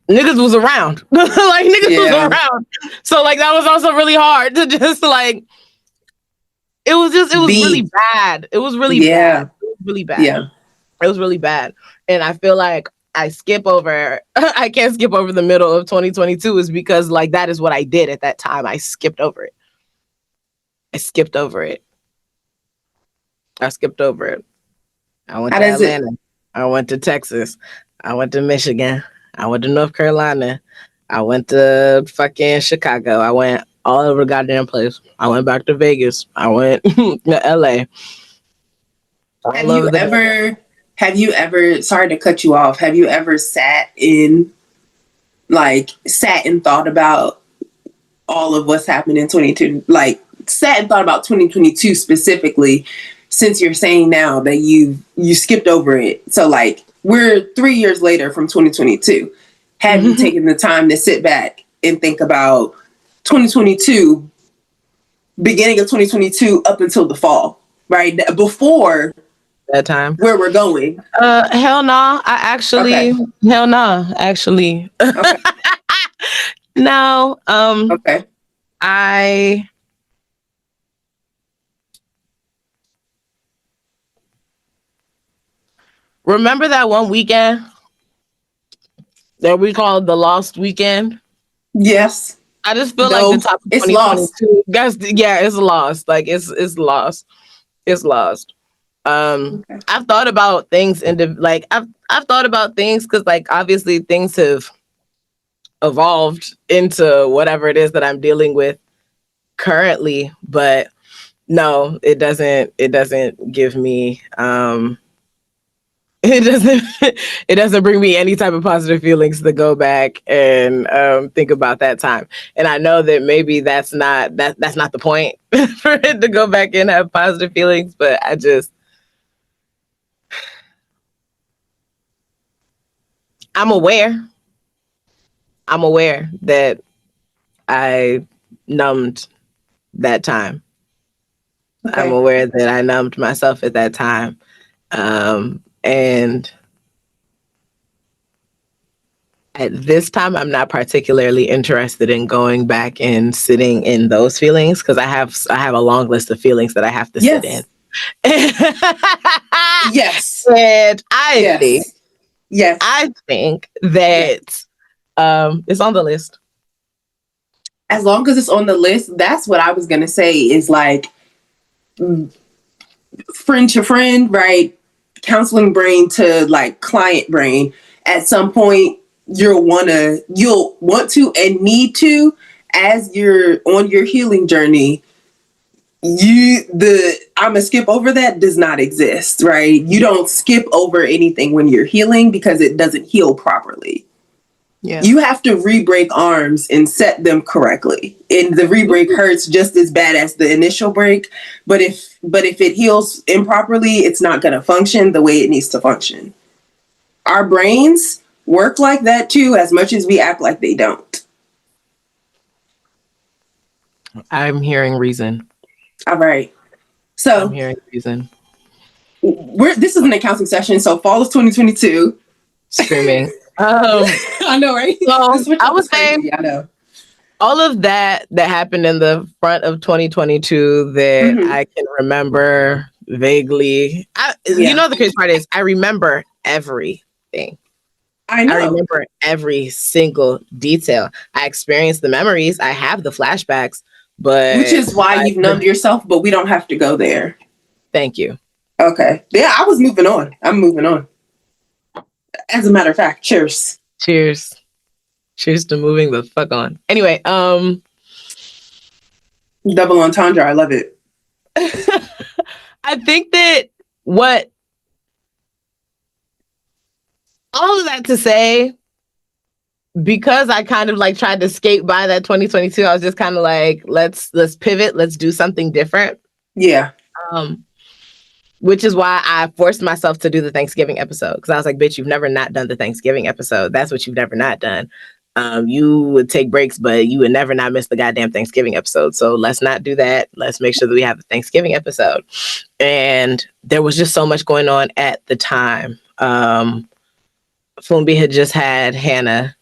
niggas was around. Like niggas was Yeah. around. So like that was also really hard to just like, it was really bad. It was really Yeah. bad. It was really bad. Yeah. It was really bad. And I feel like I can't skip over the middle of 2022 is because like that is what I did at that time. I skipped over it. I skipped over it. I skipped over it. I went How to does it Atlanta. I went to Texas. I went to Michigan. I went to North Carolina. I went to fucking Chicago. I went all over the goddamn place. I went back to Vegas. I went to LA. have All you over the ever have you ever sorry to cut you off, have you ever sat and thought about all of what's happened in 22, like sat and thought about 2022 specifically, since you're saying now that you skipped over it? So like we're 3 years later from 2022. Have you taken the time to sit back and think about 2022, beginning of 2022 up until the fall, right before that time. where we're going? Hell no. Okay. Hell no, actually. Okay. No. Okay. I remember that one weekend that we called the Lost Weekend. Yes. I just feel like No, the top of it's lost. 2022. Yeah, it's lost. Like it's lost. It's lost. Okay. I've thought about things like I've thought about things because like obviously things have evolved into whatever it is that I'm dealing with currently, but no, it doesn't give me it doesn't bring me any type of positive feelings to go back and think about that time. And I know that maybe that's not the point for it to go back and have positive feelings, but I'm aware that I numbed that time. Okay. I'm aware that I numbed myself at that time. And at this time, I'm not particularly interested in going back and sitting in those feelings because I have a long list of feelings that I have to sit in. Yes. And I think that it's on the list. As long as it's on the list, that's what I was gonna say is like friend to friend, right? Counseling brain to like client brain. At some point, you'll want to and need to, as you're on your healing journey, I'ma skip over that does not exist, right? You don't skip over anything when you're healing because it doesn't heal properly. Yeah. You have to re-break arms and set them correctly. And the re-break hurts just as bad as the initial break. But if it heals improperly, it's not going to function the way it needs to function. Our brains work like that too, as much as we act like they don't. I'm hearing reason. All right. So I'm hearing reason. This is an accounting session, so fall of 2022. Screaming. I know, right? So I was saying, I know all of that happened in the front of 2022 that I can remember vaguely. You know, the crazy part is I remember everything. I know. I remember every single detail. I experienced the memories. I have the flashbacks, but which is why you've numbed yourself. But we don't have to go there. Thank you. Okay. Yeah, I was moving on. I'm moving on. As a matter of fact, cheers. Cheers. Cheers to moving the fuck on. Anyway, double entendre, I love it. I think that what all of that to say, because I kind of like tried to skate by that 2022, I was just kind of like, let's pivot, let's do something different. Yeah. Which is why I forced myself to do the Thanksgiving episode. Because I was like, bitch, you've never not done the Thanksgiving episode. That's what you've never not done. You would take breaks, but you would never not miss the goddamn Thanksgiving episode. So let's not do that. Let's make sure that we have the Thanksgiving episode. And there was just so much going on at the time. Fumbi had just had Hannah.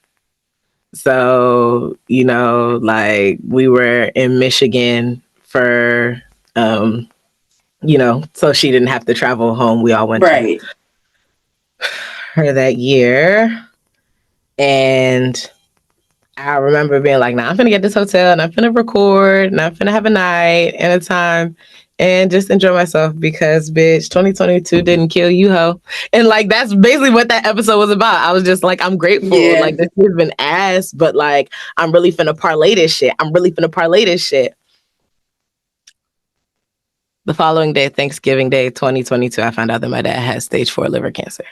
So, you know, like we were in Michigan for... you know, so she didn't have to travel home. We all went to her that year. And I remember being like, nah, I'm gonna get this hotel and I'm gonna record and I'm gonna have a night and a time and just enjoy myself because bitch, 2022 didn't kill you, ho. And like, that's basically what that episode was about. I was just like, I'm grateful. Yeah. Like this has been ass, but like, I'm really finna parlay this shit. The following day, Thanksgiving Day, 2022, I found out that my dad had stage 4 liver cancer,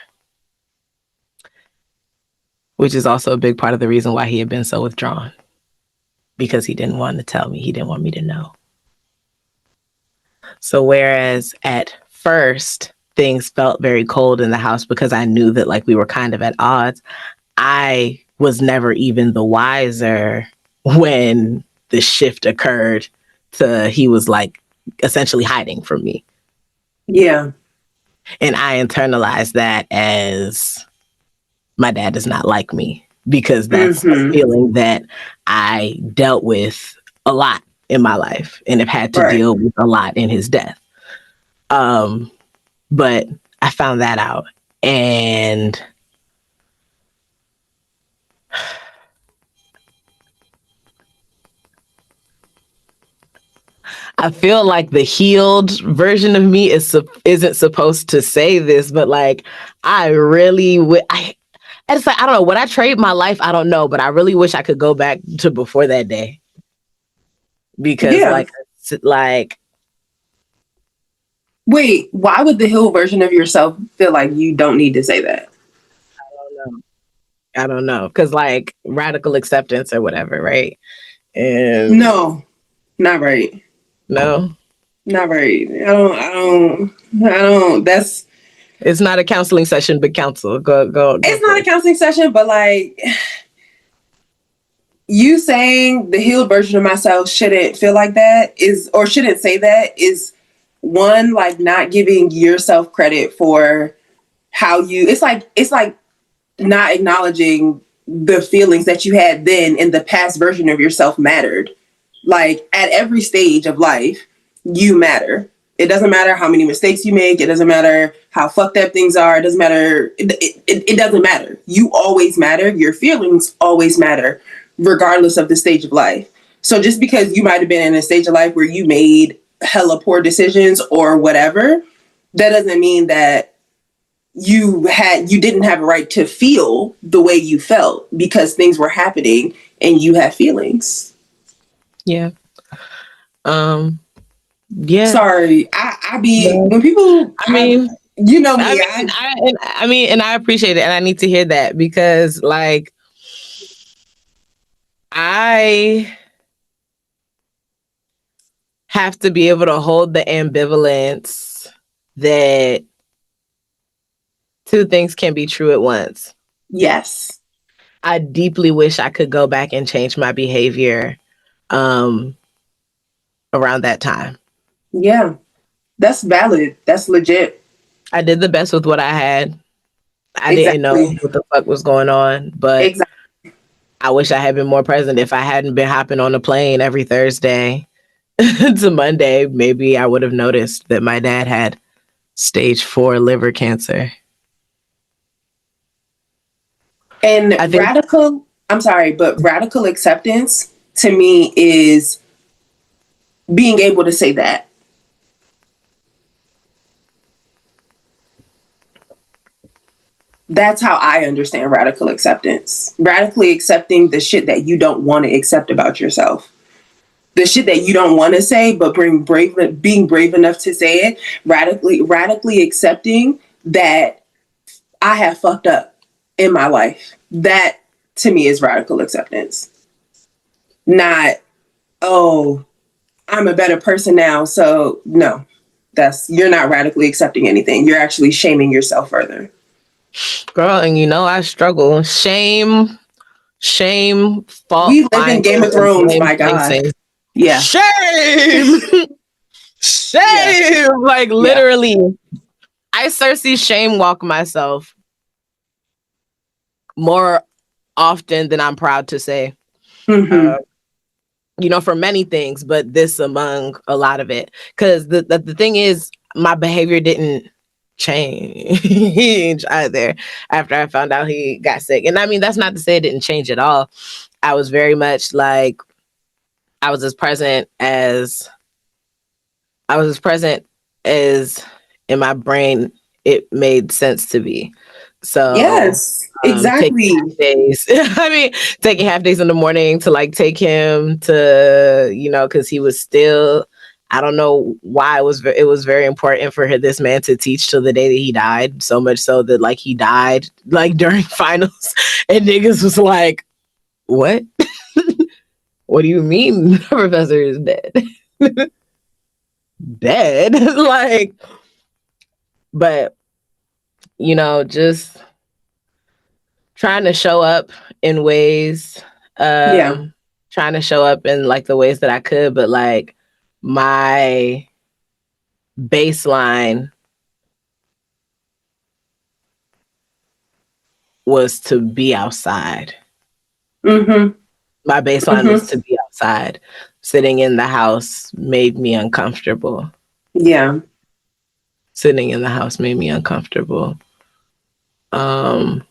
which is also a big part of the reason why he had been so withdrawn, because he didn't want to tell me. He didn't want me to know. So whereas at first things felt very cold in the house because I knew that like we were kind of at odds, I was never even the wiser when the shift occurred to he was like, essentially hiding from me. Yeah. And I internalized that as my dad does not like me because that's a feeling that I dealt with a lot in my life and have had to deal with a lot in his death. But I found that out and I feel like the healed version of me isn't supposed to say this, but like I really would. It's like I don't know. Would I trade my life? I don't know, but I really wish I could go back to before that day. because Yeah. like Wait, why would the Hill version of yourself feel like you don't need to say that? I don't know, because like radical acceptance or whatever, right? And No, not right. no, Not right. I don't. That's, it's not a counseling session, but counsel. Go. it's not a counseling session, but like, you saying the healed version of myself shouldn't feel like that is, or shouldn't say that is, one, like not giving yourself credit for how you, it's like not acknowledging the feelings that you had then and the past version of yourself mattered. Like at every stage of life, you matter. It doesn't matter how many mistakes you make. It doesn't matter how fucked up things are. It doesn't matter. It doesn't matter. You always matter. Your feelings always matter, regardless of the stage of life. So just because you might have been in a stage of life where you made hella poor decisions or whatever, that doesn't mean that you didn't have a right to feel the way you felt, because things were happening and you have feelings. Yeah. Yeah. Sorry, I be No. when people. I mean, you know me. and I appreciate it, and I need to hear that, because like I have to be able to hold the ambivalence that two things can be true at once. Yes. I deeply wish I could go back and change my behavior around that time. Yeah, that's valid. That's legit. I did the best with what I had. I didn't know Exactly. what the fuck was going on, but Exactly. I wish I had been more present. If I hadn't been hopping on a plane every Thursday to Monday, maybe I would have noticed that my dad had stage 4 liver cancer. And I think radical acceptance to me is being able to say that. That's how I understand radical acceptance. Radically accepting the shit that you don't want to accept about yourself. The shit that you don't want to say, but being brave enough to say it. Radically accepting that I have fucked up in my life. That to me is radical acceptance. Not, oh, I'm a better person now. So no, you're not radically accepting anything. You're actually shaming yourself further. Girl, and you know I struggle. Shame, fault We live in finding, Game of and Thrones, blame my God. placing. Yeah. Shame! Shame! Yeah. Like literally. I Cersei shame walk myself more often than I'm proud to say. Mm-hmm. For many things, but this among a lot of it. Because the thing is, my behavior didn't change either after I found out he got sick. And I mean, that's not to say it didn't change at all. I was very much like, I was as present as in my brain it made sense to be. So Yes, exactly. taking half days. I mean, taking half days in the morning to like take him to, because he was still. I don't know why it was very important for this man to teach till the day that he died. So much so that like he died like during finals, and niggas was like, "What? What do you mean, the professor is dead?" Dead, like, but just trying to show up in ways, trying to show up in like the ways that I could, but like my baseline was to be outside. Mm-hmm. My baseline was to be outside. Sitting in the house made me uncomfortable. Yeah. Sitting in the house made me uncomfortable. I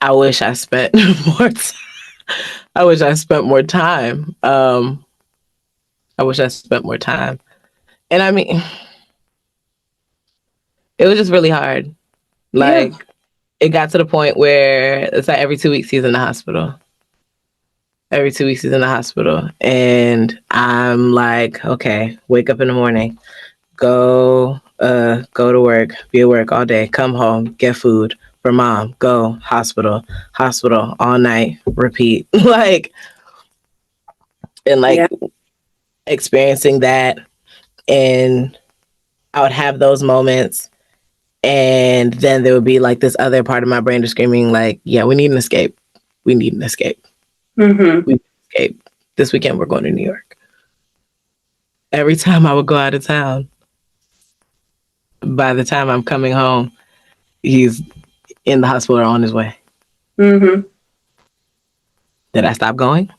wish I spent more time. I wish I spent more time. I wish I spent more time. And I mean, it was just really hard. Like, it got to the point where it's like every 2 weeks he's in the hospital. Every 2 weeks he's in the hospital. And I'm like, okay, wake up in the morning, go to work, be at work all day, come home, get food for mom, go hospital all night, repeat. Like, and like experiencing that. And I would have those moments. And then there would be like this other part of my brain just screaming, like, yeah, we need an escape. We need an escape. Mm-hmm. We need an escape. This weekend we're going to New York. Every time I would go out of town, by the time I'm coming home, he's in the hospital or on his way. Mm-hmm. Did I stop going?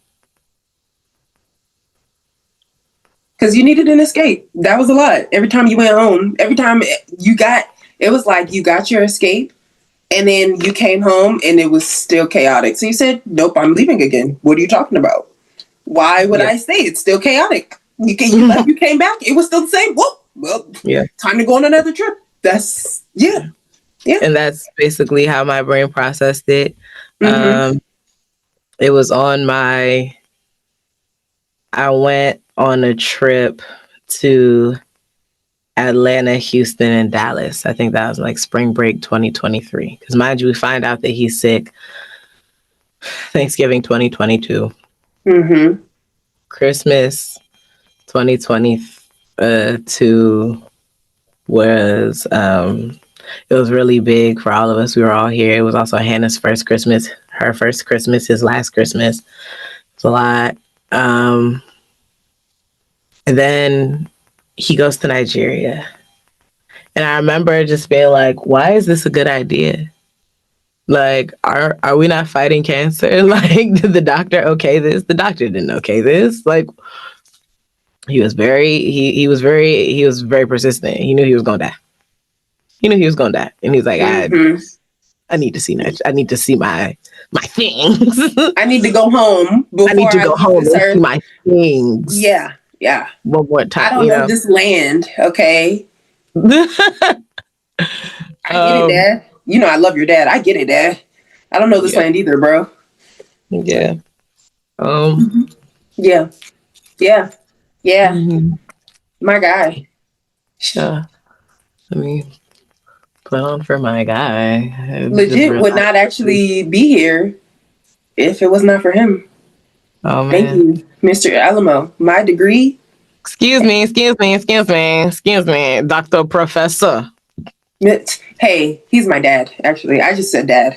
Because you needed an escape. That was a lot. Every time you went home, every time it was like you got your escape and then you came home and it was still chaotic. So you said, nope, I'm leaving again. What are you talking about? Why would I say it's still chaotic? You left, you came back, it was still the same. Whoa, well, time to go on another trip. That's, yeah. And that's basically how my brain processed it. Mm-hmm. It was I went on a trip to Atlanta, Houston, and Dallas. I think that was like spring break 2023. Because mind you, we find out that he's sick Thanksgiving 2022. Mm-hmm. Christmas 2022 was it was really big for all of us. We were all here. It was also Hannah's first Christmas, her first Christmas, his last Christmas. It's a lot. And then he goes to Nigeria. And I remember just being like, why is this a good idea? Like, are we not fighting cancer? Like, did the doctor okay this? The doctor didn't okay this. Like, he was very persistent. He knew he was gonna die. And he was like, Mm-hmm. I need to see I need to see my things. I need to go home before I need to go home and see my things. Yeah. One more time. I don't know this land, okay? I get it, Dad. You know I love your dad. I get it, Dad. I don't know this land either, bro. Yeah. Yeah. Mm-hmm. My guy. Yeah. I mean, put on for my guy. Legit would not actually be here if it was not for him. Oh, man. Thank you, Mr. Alamo. My degree. Excuse me, Dr. Professor. Hey, he's my dad, actually. I just said dad.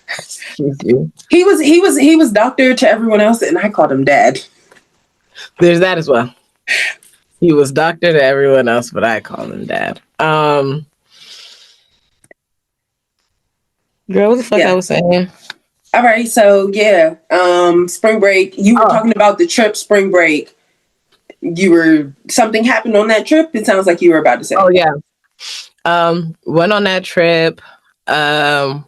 Excuse you. He was doctor to everyone else, and I called him dad. There's that as well. He was doctor to everyone else, but I called him dad. Girl, what the fuck I was saying? All right, so spring break. You were talking about the trip, spring break. Something happened on that trip? It sounds like you were about to say. Oh, yeah. Went on that trip. That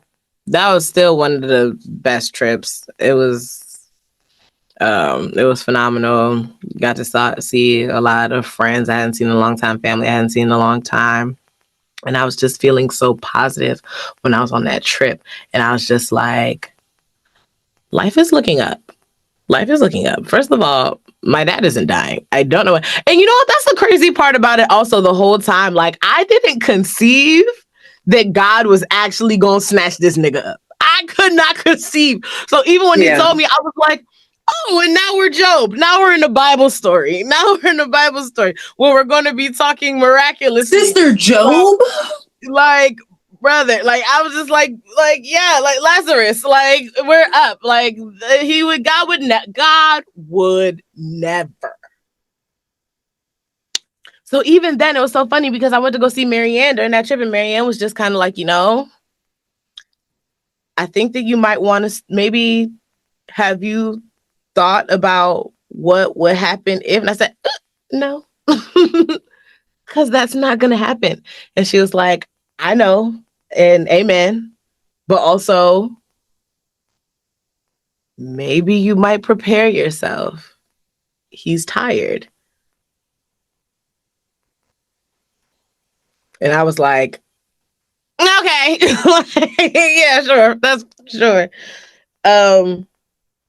was still one of the best trips. It was phenomenal. Got to see a lot of friends I hadn't seen in a long time, family I hadn't seen in a long time. And I was just feeling so positive when I was on that trip. And I was just like, life is looking up. Life is looking up. First of all, my dad isn't dying. I don't know. And you know what? That's the crazy part about it also the whole time. Like, I didn't conceive that God was actually going to snatch this nigga up. I could not conceive. So even when he told me, I was like, oh, and now we're Job. Now we're in the Bible story. Where we're going to be talking miraculously. Sister Job? Like, brother, like, I was just like, yeah, like Lazarus, like, we're up. Like, God would never. So even then, it was so funny because I went to go see Marianne during that trip, and Marianne was just kind of like, I think that you might want to maybe have you thought about what would happen if, and I said, no, because that's not going to happen. And she was like, I know, and amen, but also maybe you might prepare yourself. He's tired. And I was like, okay, yeah, sure, that's sure.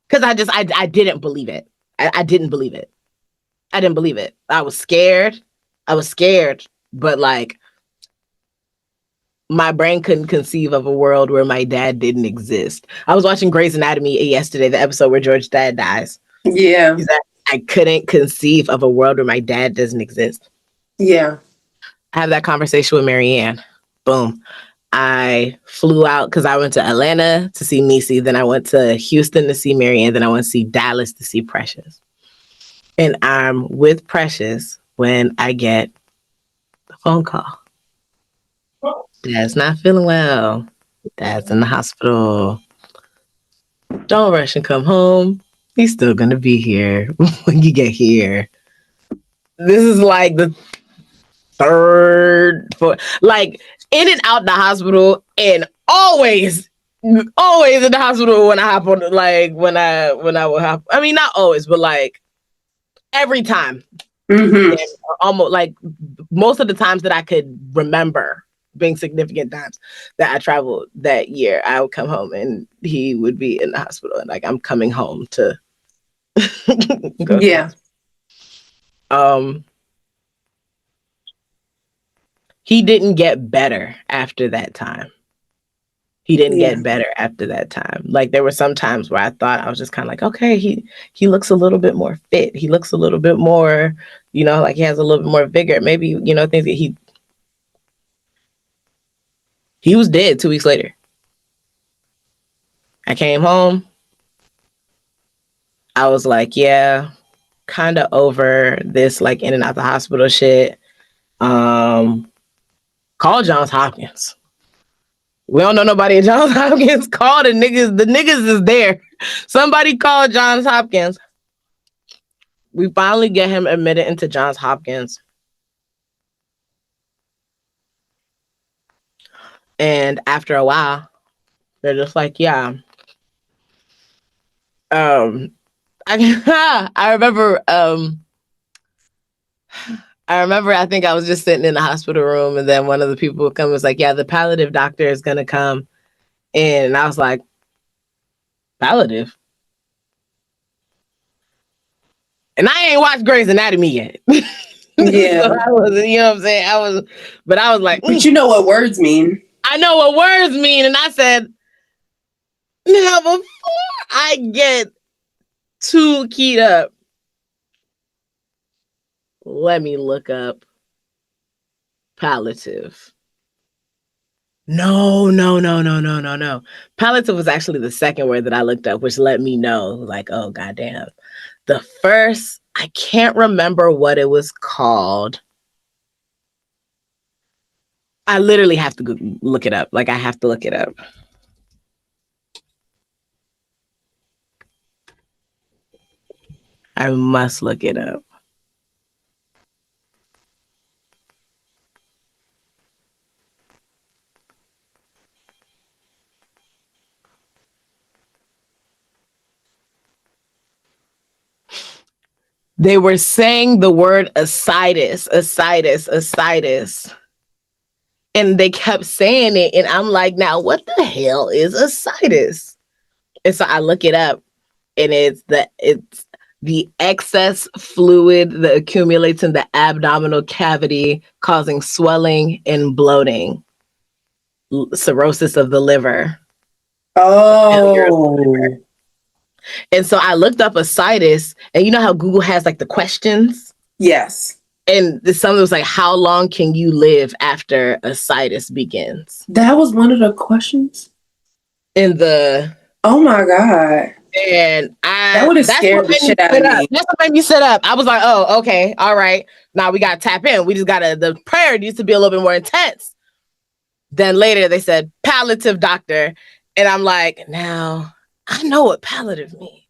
Because I didn't believe it. I didn't believe it. I didn't believe it. I was scared. But like, my brain couldn't conceive of a world where my dad didn't exist. I was watching Grey's Anatomy yesterday, the episode where George's dad dies. Yeah. I couldn't conceive of a world where my dad doesn't exist. Yeah. I have that conversation with Marianne. Boom. I flew out because I went to Atlanta to see Niecy. Then I went to Houston to see Marianne. Then I went to see Dallas to see Precious. And I'm with Precious when I get the phone call. Dad's not feeling well. Dad's in the hospital. Don't rush and come home. He's still going to be here when you get here. This is like the third, fourth, like in and out the hospital, and always in the hospital when I hop on, like when I will hop. I mean, not always, but like every time. Mm-hmm. Almost like most of the times that I could remember being significant times that I traveled that year, I would come home and he would be in the hospital, and like I'm coming home to go. Yeah. He didn't get better after that time. Get better after that time. Like there were some times where I thought I was just kind of like, okay, he looks a little bit more fit. He looks a little bit more, like he has a little bit more vigor. Maybe, things that he was dead 2 weeks later. I came home. I was like, yeah, kind of over this, like in and out the hospital shit. Call Johns Hopkins. We don't know nobody at Johns Hopkins. Call the niggas. The niggas is there. Somebody call Johns Hopkins. We finally get him admitted into Johns Hopkins. And after a while, they're just like, yeah. I remember I think I was just sitting in the hospital room, and then one of the people would come and was like, yeah, the palliative doctor is going to come in. And I was like, palliative? And I ain't watched Grey's Anatomy yet. Yeah. So I was, you know what I'm saying? I was like, but you know what words mean. I know what words mean. And I said, now before I get too keyed up, let me look up palliative. No. Palliative was actually the second word that I looked up, which let me know, like, oh, goddamn. The first, I can't remember what it was called. I literally have to look it up. Like, I have to look it up. I must look it up. They were saying the word ascites. And they kept saying it. And I'm like, now what the hell is ascites? And so I look it up, and it's the excess fluid that accumulates in the abdominal cavity, causing swelling and bloating, cirrhosis of the liver. Oh. And so I looked up ascites, and you know how Google has like the questions? Yes. And something was like, how long can you live after ascites begins? That was one of the questions? Oh my God. And that would have scared the shit out of me. That's what made me sit up. I was like, oh, okay, all right. Now we got to tap in. We just got to, the prayer needs to be a little bit more intense. Then later they said, palliative doctor. And I'm like, now I know what palliative means.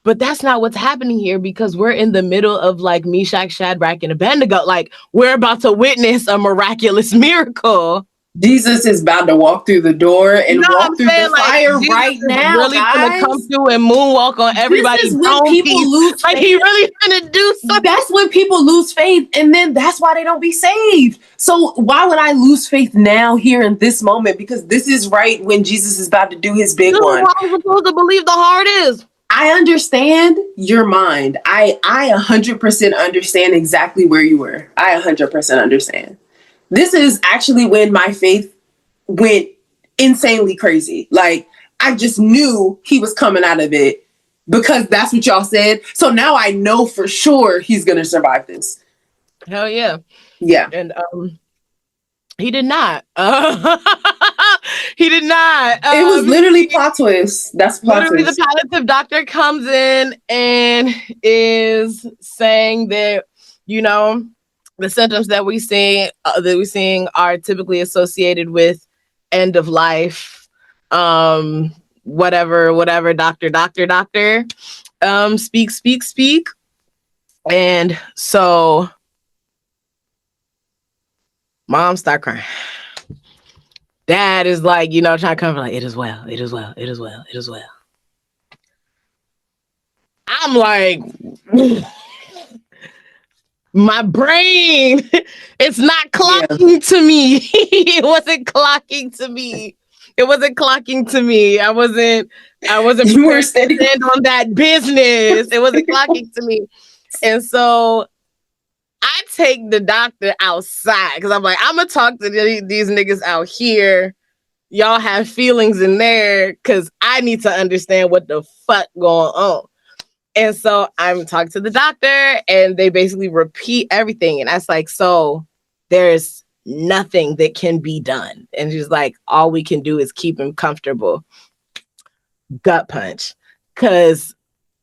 But that's not what's happening here, because we're in the middle of like Meshach, Shadrach, and Abednego. Like, we're about to witness a miraculous miracle. Jesus is about to walk through the door and walk through the fire right now. Really gonna come through and moonwalk on everybody. This is when people lose faith. Like, he really gonna do something. That's when people lose faith, and then that's why they don't be saved. So why would I lose faith now, here in this moment? Because this is right when Jesus is about to do his big one. Why am I supposed to believe the heart is? I understand your mind. I 100% understand exactly where you were. I 100% understand. This is actually when my faith went insanely crazy. Like, I just knew he was coming out of it because that's what y'all said. So now I know for sure he's going to survive this. Hell yeah. Yeah. And he did not. He did not. It was literally plot twist. That's plot literally twist. The palliative doctor comes in and is saying that, you know, the symptoms that we're seeing are typically associated with end of life. Whatever, doctor. Speak. And so mom start crying. Dad is like, you know, trying to comfort, like, it is well. I'm like, my brain, it's not clocking to me. It wasn't clocking to me. I wasn't You were steady on that business. It wasn't clocking to me. And so I take the doctor outside because I'm like, I'm going to talk to these niggas out here. Y'all have feelings in there because I need to understand what the fuck going on. And so I'm talking to the doctor and they basically repeat everything. And I was like, so there's nothing that can be done. And she's like, all we can do is keep him comfortable. Gut punch. Because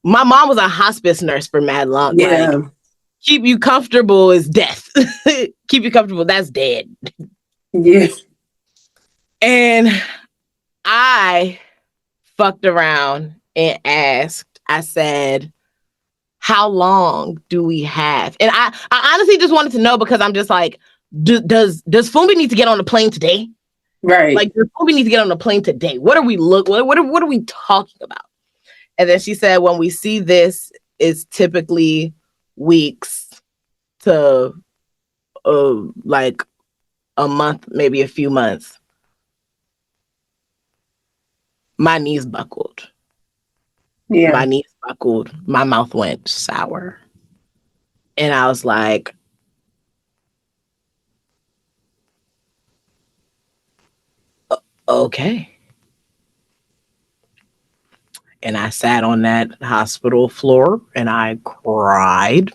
my mom was a hospice nurse for mad long. Yeah. Like, keep you comfortable is death. Keep you comfortable, that's dead. Yeah. And I fucked around and asked, I said, how long do we have? And I honestly just wanted to know because I'm just like, does Fumbi need to get on the plane today? Right. Like, does Fumbi need to get on the plane today? What are we what are we talking about? And then she said, when we see this, it's typically weeks to like a month, maybe a few months. My knees buckled. Yeah. My knees buckled. My mouth went sour. And I was like, okay. And I sat on that hospital floor and I cried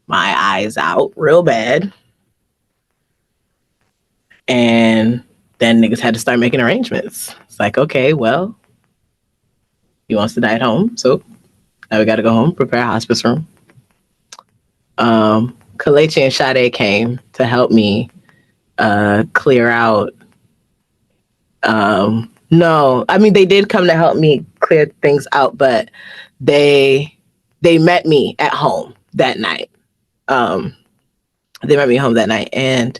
my eyes out real bad. And then niggas had to start making arrangements. It's like, okay, well, he wants to die at home. So now we got to go home, prepare a hospice room. Kalechi and Sade came to help me clear out. No, I mean, they did come to help me clear things out, but they met me at home that night. They met me home that night. And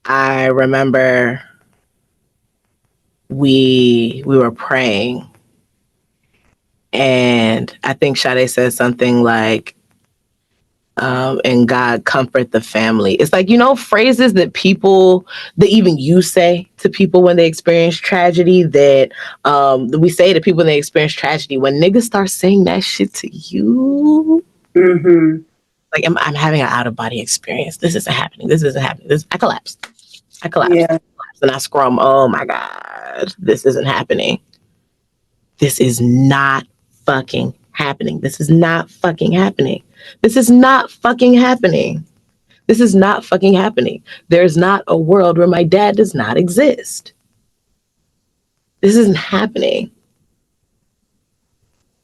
I remember we were praying. And I think Sade said something like, and God comfort the family. It's like, you know, phrases that even you say to people when they experience tragedy, that we say to people when they experience tragedy. When niggas start saying that shit to you, like, I'm having an out-of-body experience. This isn't happening. I collapsed. Yeah. And I scrum, oh my God, this isn't happening. This is not fucking happening. This is not fucking happening. There's not a world where my dad does not exist. This isn't happening.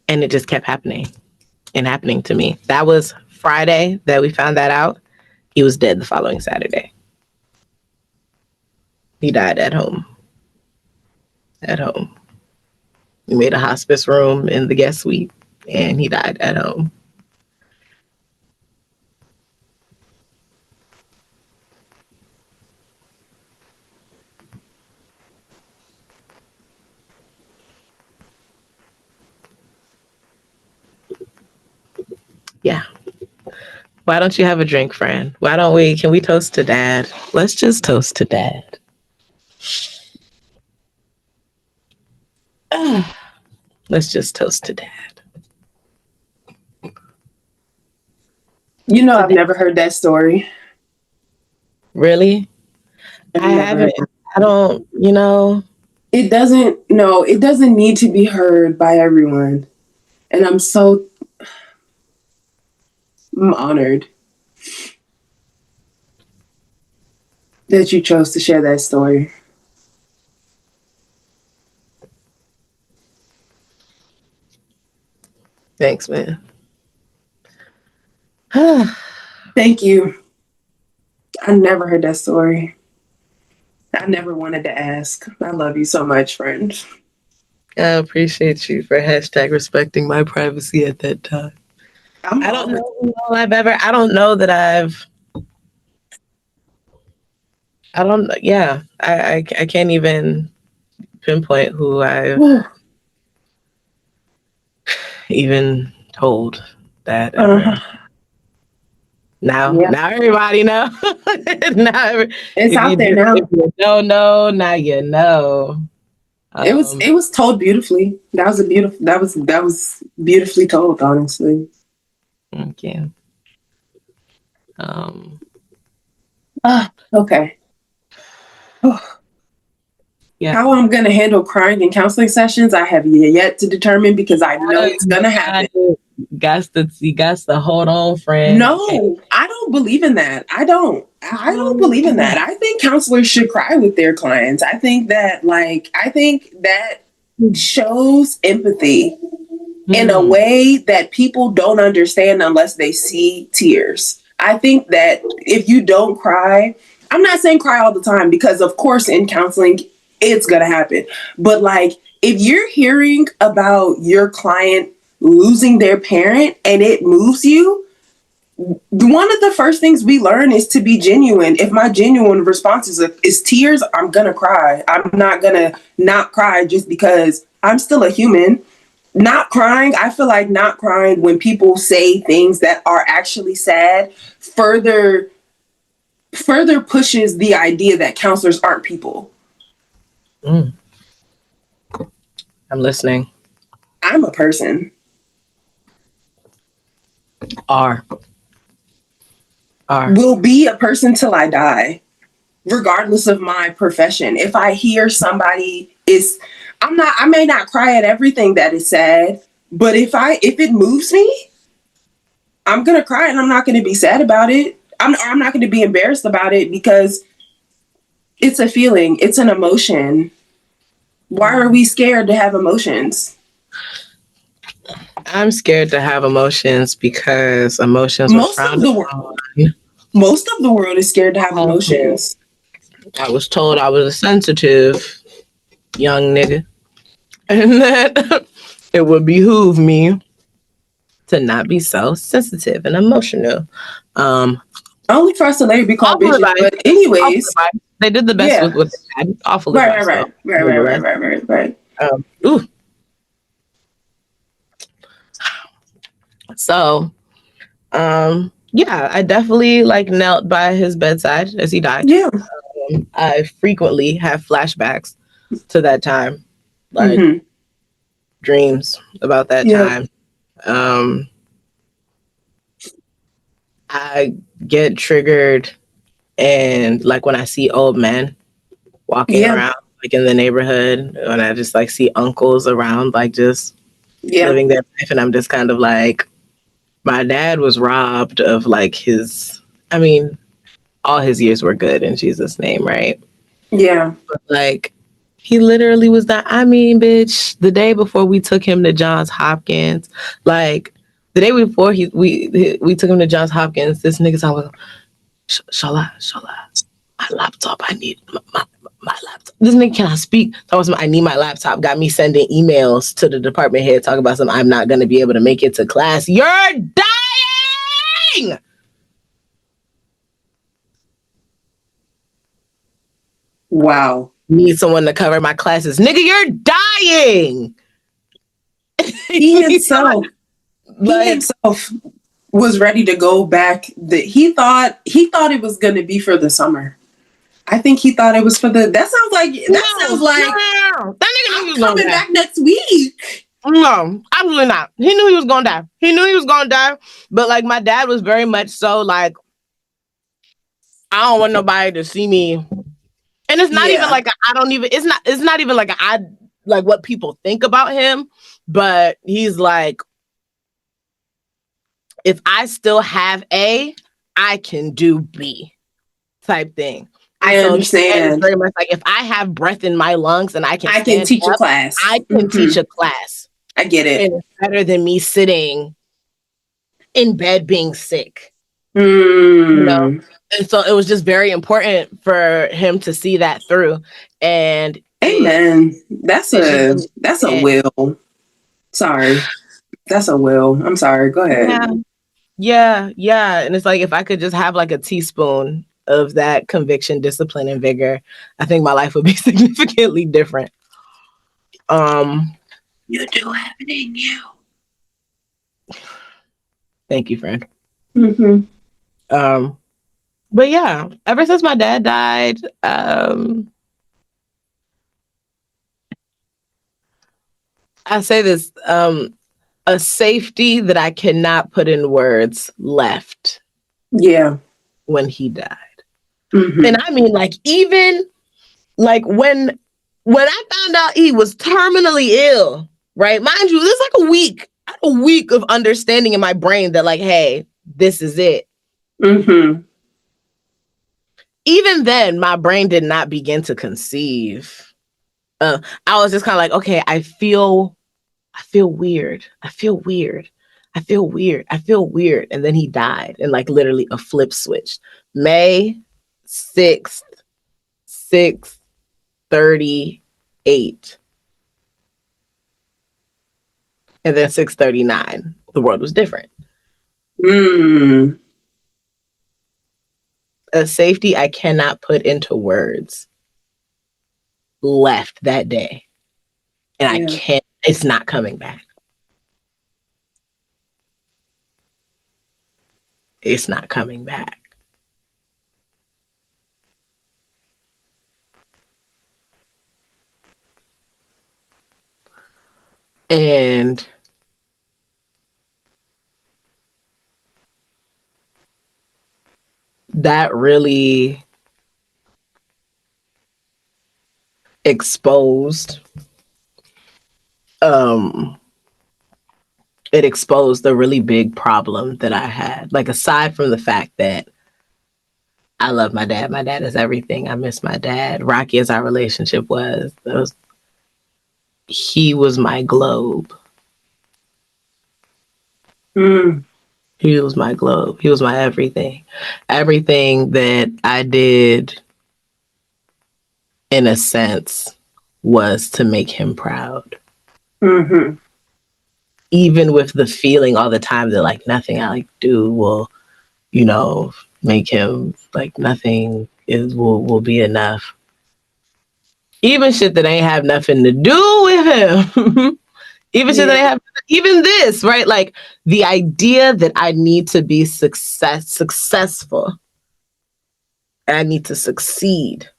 And it just kept happening and happening to me. That was Friday that we found that out. He was dead the following Saturday. He died at home. We made a hospice room in the guest suite, and he died at home. Yeah. Why don't you have a drink, friend? Can we toast to Dad? Let's just toast to Dad. Let's just toast to dad. You know, I've never heard that story. Really? I haven't. I don't, It doesn't need to be heard by everyone. And I'm honored that you chose to share that story. Thanks, man. Thank you. I never heard that story. I never wanted to ask. I love you so much, friend. I appreciate you for respecting my privacy at that time. I don't know I can't even pinpoint who I've even told that ever. Now everybody know. It's out there now. If you don't know, now you know. It was told beautifully. That was beautifully told, honestly. Thank you. Okay. Yeah. How I'm gonna handle crying in counseling sessions, I have yet to determine, because I know it's gonna happen. You got to hold on, friend. No, I don't believe in that. I don't believe in that. I think counselors should cry with their clients. I think that shows empathy in a way that people don't understand unless they see tears. I think that if you don't cry, I'm not saying cry all the time, because of course in counseling it's gonna happen. But like, if you're hearing about your client losing their parent and it moves you, one of the first things we learn is to be genuine. If my genuine response is tears, I'm gonna cry. I'm not gonna not cry just because I'm still a human. Not crying, I feel like not crying when people say things that are actually sad further pushes the idea that counselors aren't people. I'm listening. I'm a person. Will be a person till I die, regardless of my profession. If I hear somebody I may not cry at everything that is sad, but if it moves me, I'm gonna cry, and I'm not gonna be sad about it. I'm not gonna be embarrassed about it, because it's a feeling, it's an emotion. Why are we scared to have emotions? I'm scared to have emotions because emotions most of the world is scared to have emotions. I was told I was a sensitive young nigga, and that it would behoove me to not be so sensitive and emotional. Only for us to later be called bitches. But anyways, they did the best with what they had. Awful. Right. Ooh. So, I definitely knelt by his bedside as he died. Yeah. I frequently have flashbacks to that time, dreams about that time. I get triggered, and when I see old men walking around in the neighborhood, when I just see uncles around just living their life, and I'm just kind of my dad was robbed of all his years were good in Jesus' name, right? Yeah. But he literally was bitch, the day before we took him to Johns Hopkins, the day before we took him to Johns Hopkins, this nigga's was Ṣeola, my laptop, I need my laptop. This nigga cannot speak. I need my laptop. Got me sending emails to the department head talking about I'm not going to be able to make it to class. You're dying! Wow. Need someone to cover my classes. Nigga, you're dying! He himself was ready to go back. He thought it was going to be for the summer. I think he thought it was for that sounds like that nigga I'm coming back next week. No, absolutely not. He knew he was gonna die. He knew he was gonna die. But like my dad was very much so like, I don't want nobody to see me. And it's not even like I don't even. It's not even like I like what people think about him. But he's like, if I still have A, I can do B, type thing. I understand. It's very much like if I have breath in my lungs and I can teach up, a class. I can teach a class. I get it. And it's better than me sitting in bed being sick. You know? And so it was just very important for him to see that through. And amen. That's a will. Sorry. That's a will. I'm sorry. Go ahead. Yeah. And it's like if I could just have like a teaspoon of that conviction, discipline, and vigor, I think my life would be significantly different. You do have it in you. Thank you, friend. But yeah, ever since my dad died, I say this, a safety that I cannot put in words left. Yeah. When he died. And I mean, like, even like when I found out he was terminally ill, right? Mind you, there's like a week of understanding in my brain that like, hey, this is it. Even then, my brain did not begin to conceive. I was just kind of like, okay, I feel weird. I feel weird. And then he died, and like literally a flip switch. May 6th, 6:38. And then 6:39, the world was different. A safety I cannot put into words left that day. And I can't, it's not coming back. It's not coming back. And that really exposed it exposed the really big problem that I had. Like, aside from the fact that I love my dad is everything. I miss my dad. Rocky as our relationship was, he was my globe. He was my globe. He was my everything. Everything that I did, in a sense, was to make him proud. Even with the feeling all the time that like nothing I like do will, you know, make him like nothing will be enough. Even shit that ain't have nothing to do with him. Even shit that ain't have, even this, right? Like the idea that I need to be successful. And I need to succeed,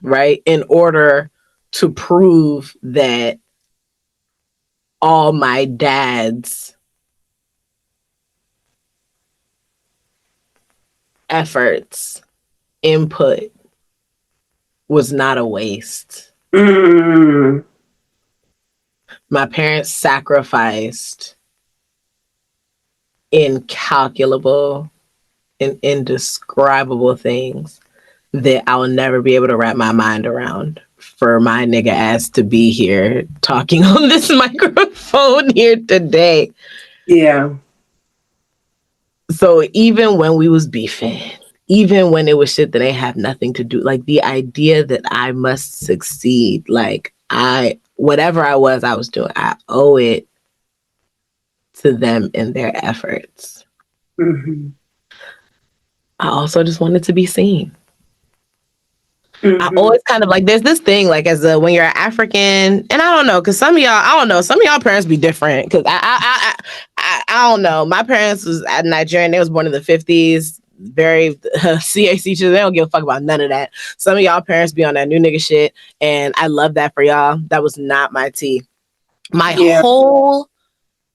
right? In order to prove that all my dad's efforts, input was not a waste. My parents sacrificed incalculable and indescribable things that I'll never be able to wrap my mind around for my nigga ass to be here talking on this microphone here today. Yeah. So even when we was beefing, even when it was shit that ain't have nothing to do, like the idea that I must succeed, like whatever I was doing, I owe it to them and their efforts. I also just wanted to be seen. I always kind of like, there's this thing like when you're African, and I don't know, because some of y'all parents be different. Because I don't know. My parents was Nigerian. They was born in the 50s. Very CAC teachers. They don't give a fuck about none of that. Some of y'all parents be on that new nigga shit, and I love that for y'all. That was not my tea. My Yeah. whole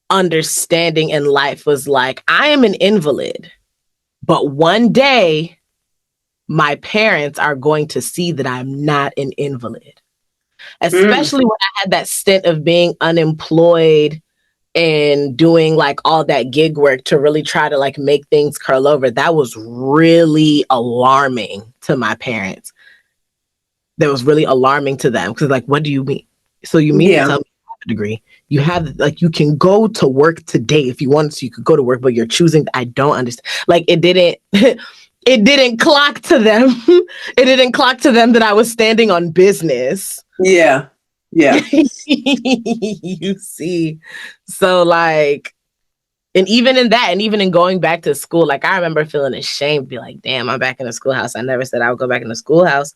understanding in life was like, I am an invalid, but one day my parents are going to see that I'm not an invalid. Especially when I had that stint of being unemployed and doing like all that gig work to really try to like make things curl over. That was really alarming to my parents. That was really alarming to them because like, what do you mean? So you mean to tell me you have a degree? You have like you can go to work today if you wanted to. You could go to work, but you're choosing. I don't understand. Like it didn't. It didn't clock to them. It didn't clock to them that I was standing on business. Yeah. Yeah. You see. So like, and even in that, and even in going back to school, like I remember feeling ashamed, be like, damn, I'm back in the schoolhouse. I never said I would go back in the schoolhouse.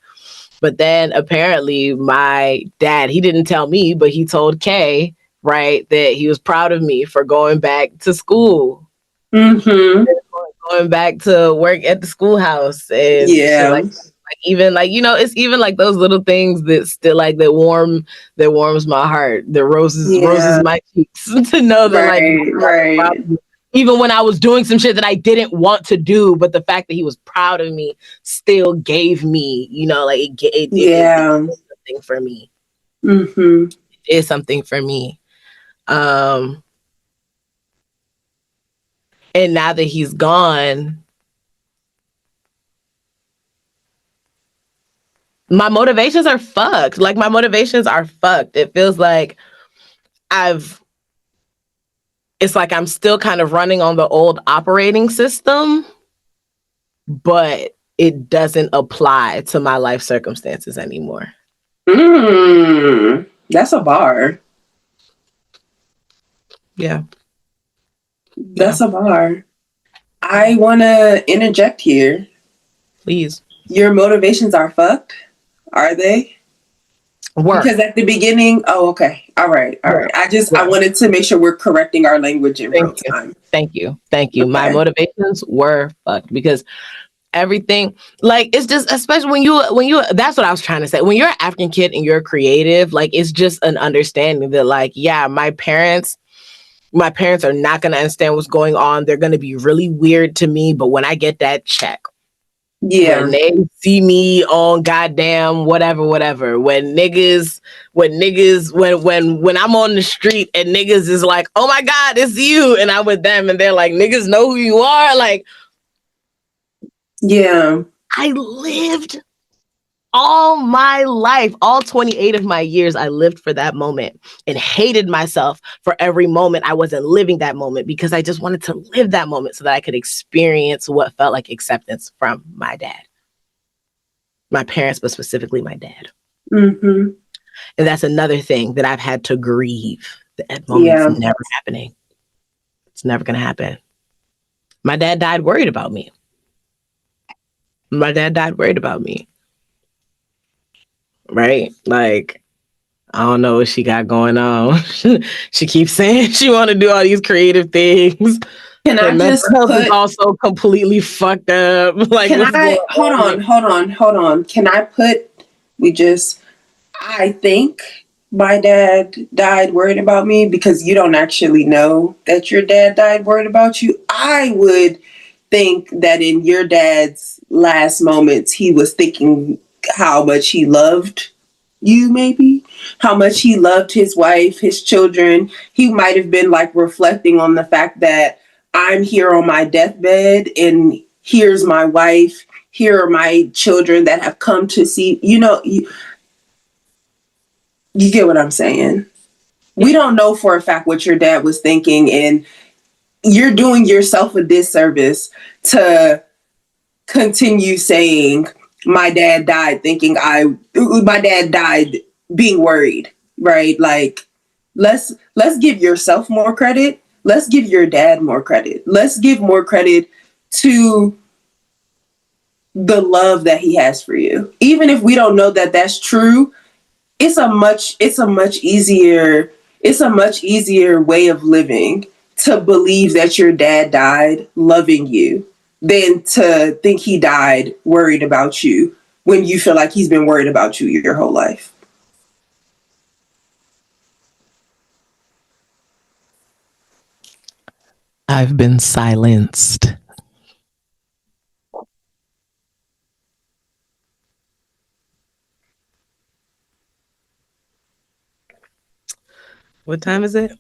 But then apparently my dad, he didn't tell me, but he told Kay, right, that he was proud of me for going back to school. Mm-hmm. Going back to work at the schoolhouse and shit like even like, you know, it's even like those little things that still like that warms my heart, that roses my cheeks to know that like even when I was doing some shit that I didn't want to do, but the fact that he was proud of me still gave me, you know, like it did something for me. Mm-hmm. It is something for me. And now that he's gone, my motivations are fucked. Like my motivations are fucked. It feels like it's like I'm still kind of running on the old operating system, but it doesn't apply to my life circumstances anymore. That's a bar. Yeah. That's a bar. I want to interject here. Please. Your motivations are fucked? Are they? Because at the beginning, okay. All right. I wanted to make sure we're correcting our language in real time. Thank you. Okay. My motivations were fucked because everything, like, it's just, especially when you, that's what I was trying to say. When you're an African kid and you're creative, like, it's just an understanding that, like, yeah, my parents are not going to understand what's going on. They're going to be really weird to me. But when I get that check, when they see me on goddamn whatever, when I'm on the street and niggas is like, oh my God, it's you. And I'm with them and they're like, niggas know who you are. Like, yeah, I lived all my life, all 28 of my years, I lived for that moment and hated myself for every moment I wasn't living that moment because I just wanted to live that moment so that I could experience what felt like acceptance from my dad. My parents, but specifically my dad. Mm-hmm. And that's another thing that I've had to grieve. That moment's never happening. It's never going to happen. My dad died worried about me. Right? Like, I don't know what she got going on. She keeps saying she want to do all these creative things. Can I just is also completely fucked up. Like, hold on. Can I I think my dad died worried about me because you don't actually know that your dad died worried about you. I would think that in your dad's last moments, he was thinking how much he loved you, maybe how much he loved his wife, his children. He might have been like reflecting on the fact that I'm here on my deathbed and here's my wife, here are my children that have come to see, you get what I'm saying? We don't know for a fact what your dad was thinking, and you're doing yourself a disservice to continue saying my dad died being worried, right? Like, let's give yourself more credit. Let's give your dad more credit. Let's give more credit to the love that he has for you. Even if we don't know that that's true, it's a much easier way of living to believe that your dad died loving you than to think he died worried about you when you feel like he's been worried about you your whole life. I've been silenced. What time is it?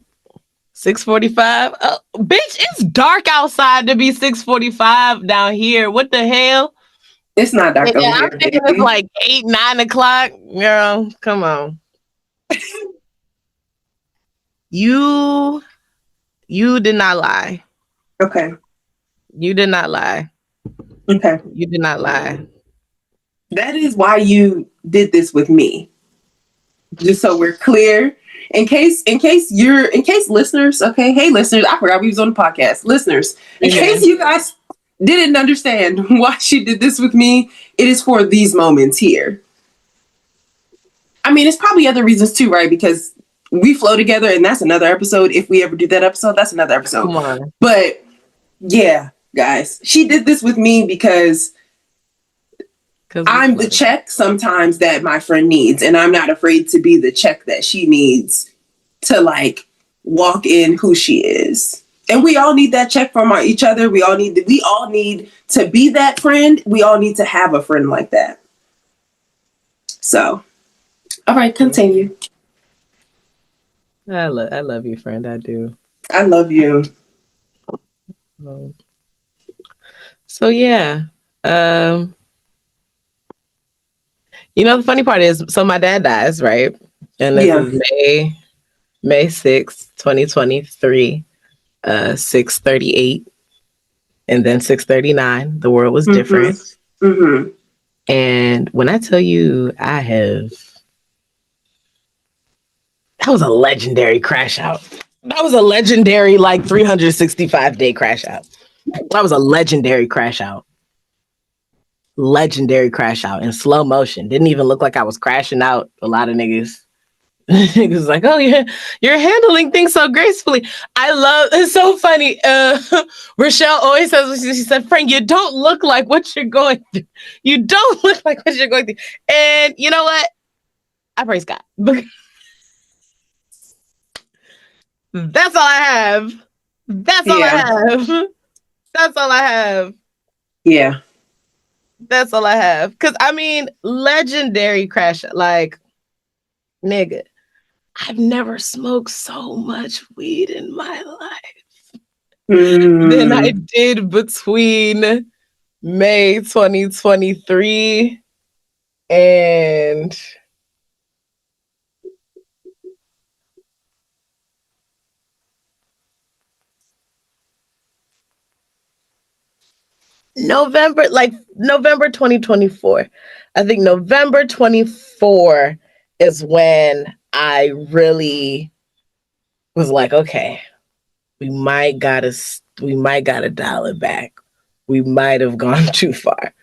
6:45. Oh, bitch, it's dark outside to be 6:45 down here. What the hell? It's not dark over I'm here, thinking it's baby. like 8, 9 o'clock. Girl, come on. You did not lie. Okay. You did not lie. Okay. You did not lie. That is why you did this with me. Just so we're clear. In case listeners, okay, hey listeners, I forgot we was on the podcast. Listeners, in case you guys didn't understand why she did this with me, it is for these moments here. I mean, it's probably other reasons too, right? Because we flow together, and that's another episode. If we ever do that episode, that's another episode. Come on. But yeah, guys, she did this with me because I'm the check sometimes that my friend needs, and I'm not afraid to be the check that she needs to like walk in who she is. And we all need that check from each other. We all need to be that friend. We all need to have a friend like that. So, all right, continue. I love you, friend. I do. I love you. So yeah. You know, the funny part is, so my dad dies, right? And this is May 6th, 2023, 6:38, and then 6:39. The world was different. Mm-hmm. And when I tell you that was a legendary crash out. That was a legendary, like, 365-day crash out. That was a legendary crash out. Legendary crash out in slow motion. Didn't even look like I was crashing out. A lot of niggas was like, oh yeah, you're handling things so gracefully. It's so funny. Rochelle always says, she said, Frank, you don't look like what you're going through. You don't look like what you're going through. And you know what? I praise God. That's all I have. That's all I have. That's all I have. Yeah. That's all I have. Because, I mean, legendary crash. Like, nigga, I've never smoked so much weed in my life than I did between May 2023 and November 2024. I think November 24 is when I really was like, okay, we might gotta dial it back. We might have gone too far.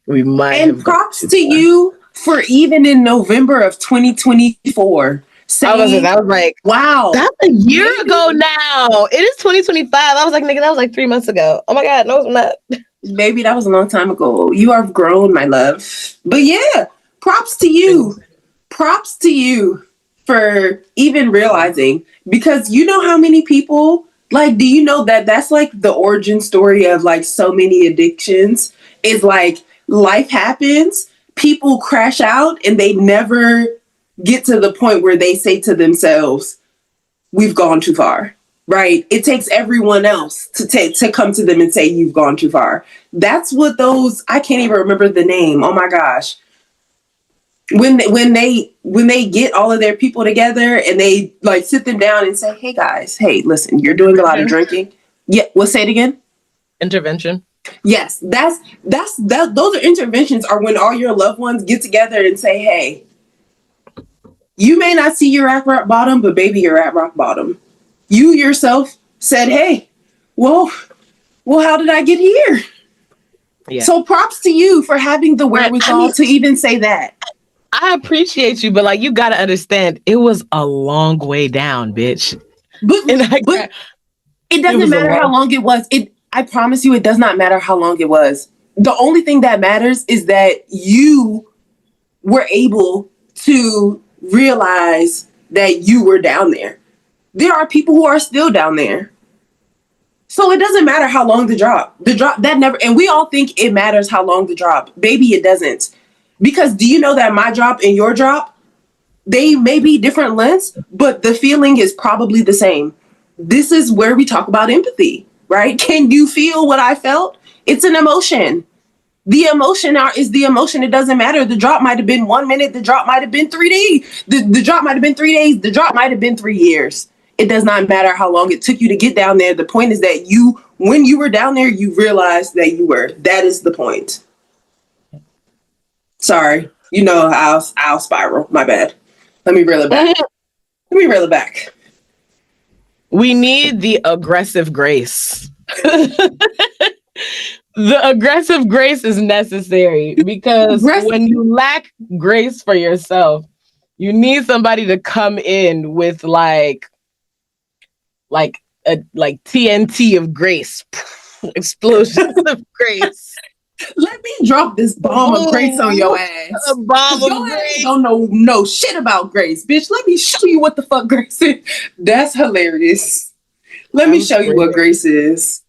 And props to you for even in November of 2024 saying, I was like, wow, that's a year ago now. It is 2025. I was like, nigga, that was like 3 months ago. Oh my God, no, it's not. Baby, that was a long time ago. You are grown, my love. But yeah, props to you. Props to you for even realizing, because you know how many people, like, do you know that that's like the origin story of like so many addictions is like life happens, people crash out, and they never get to the point where they say to themselves, we've gone too far. Right? It takes everyone else to come to them and say you've gone too far. That's what those, I can't even remember the name. Oh my gosh. When they get all of their people together and they like sit them down and say, hey guys, hey, listen, you're doing a lot of drinking. Yeah, we'll say it again. Intervention. Yes, those are interventions, are when all your loved ones get together and say, hey, you may not see you're at rock bottom, but baby, you're at rock bottom. You yourself said, hey, well, how did I get here? Yeah. So props to you for having the wherewithal to even say that. I appreciate you, but like, you got to understand, it was a long way down, bitch. But it doesn't matter how long it was. I promise you, it does not matter how long it was. The only thing that matters is that you were able to realize that you were down there. There are people who are still down there. So it doesn't matter how long the drop. That never, and we all think it matters how long the drop. Baby, it doesn't. Because do you know that my drop and your drop, they may be different lengths, but the feeling is probably the same. This is where we talk about empathy, right? Can you feel what I felt? It's an emotion. The emotion is the emotion. It doesn't matter. The drop might have been 1 minute. The drop might have been 3 days. The drop might have been 3 days. The drop might have been 3 years. It does not matter how long it took you to get down there. The point is that when you were down there, you realized that you were. That is the point. Sorry. You know, I'll spiral. My bad. Let me reel it back. We need the aggressive grace. The aggressive grace is necessary because when you lack grace for yourself, you need somebody to come in with like TNT of grace, explosions of grace. Let me drop this bomb of grace on your ass. A bomb of grace. Don't know shit about grace, bitch. Let me show you what the fuck grace is. That's hilarious. Let me show you what grace is.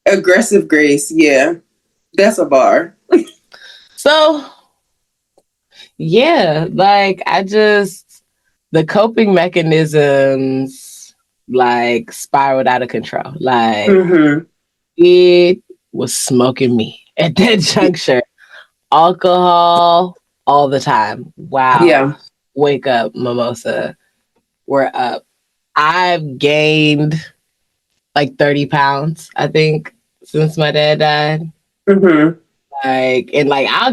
Aggressive grace, yeah. That's a bar. So, yeah, like the coping mechanisms like spiraled out of control. Like it was smoking me at that juncture. Alcohol all the time. Wow. Yeah. Wake up, mimosa. We're up. I've gained like 30 pounds, I think, since my dad died. I'll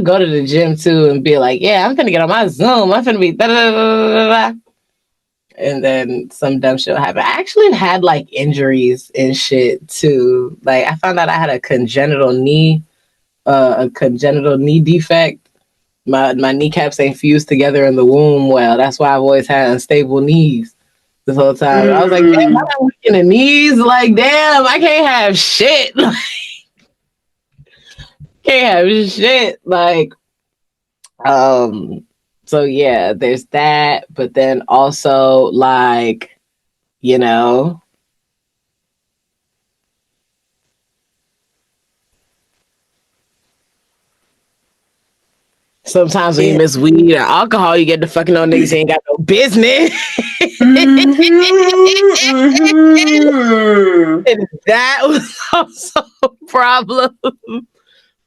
go to the gym too and be like, yeah, I'm gonna get on my Zoom. I'm gonna be da da da da da. And then some dumb shit happened. I actually had like injuries and shit too. Like I found out I had a congenital knee defect. My kneecaps ain't fused together in the womb well. That's why I've always had unstable knees this whole time. I was like, damn, I'm weak in the knees. Like, damn, I can't have shit. Can't have shit. Like, so yeah, there's that. But then also, like, you know, sometimes when you miss weed or alcohol, you get the fucking on niggas you ain't got no business. And that was also a problem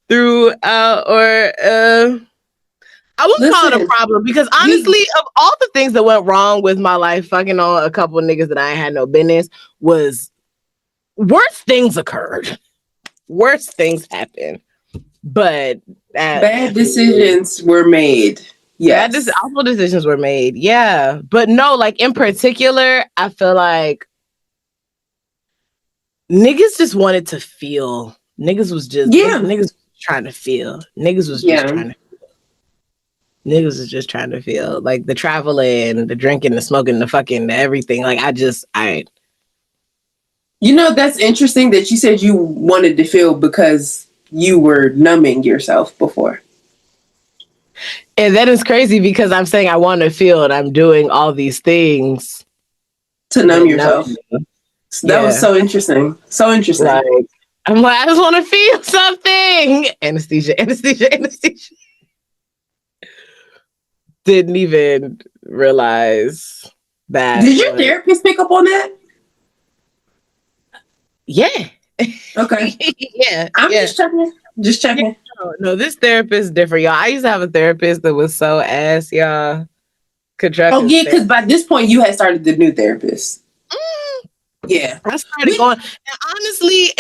throughout, I wouldn't call it a problem because honestly, of all the things that went wrong with my life, fucking on a couple of niggas that I ain't had no business, was worse things occurred. Worse things happened. But bad decisions were made. Yeah, awful decisions were made. Yeah, but no, like in particular, I feel like niggas just wanted to feel. Niggas was trying to feel. Niggas was just trying to. Niggas was just trying to feel, like the traveling, the drinking, the smoking, the fucking, the everything. Like You know, that's interesting that you said you wanted to feel because you were numbing yourself before. And that is crazy because I'm saying I want to feel and I'm doing all these things to numb yourself. That was so interesting. So interesting. Like, I'm like, I just want to feel something. Anesthesia. Didn't even realize that. Did your therapist pick up on that? Yeah. Okay. Yeah. I'm just checking. No, this therapist is different, y'all. I used to have a therapist that was so ass, y'all. Oh, yeah, because by this point, you had started the new therapist. Yeah. I started going, and honestly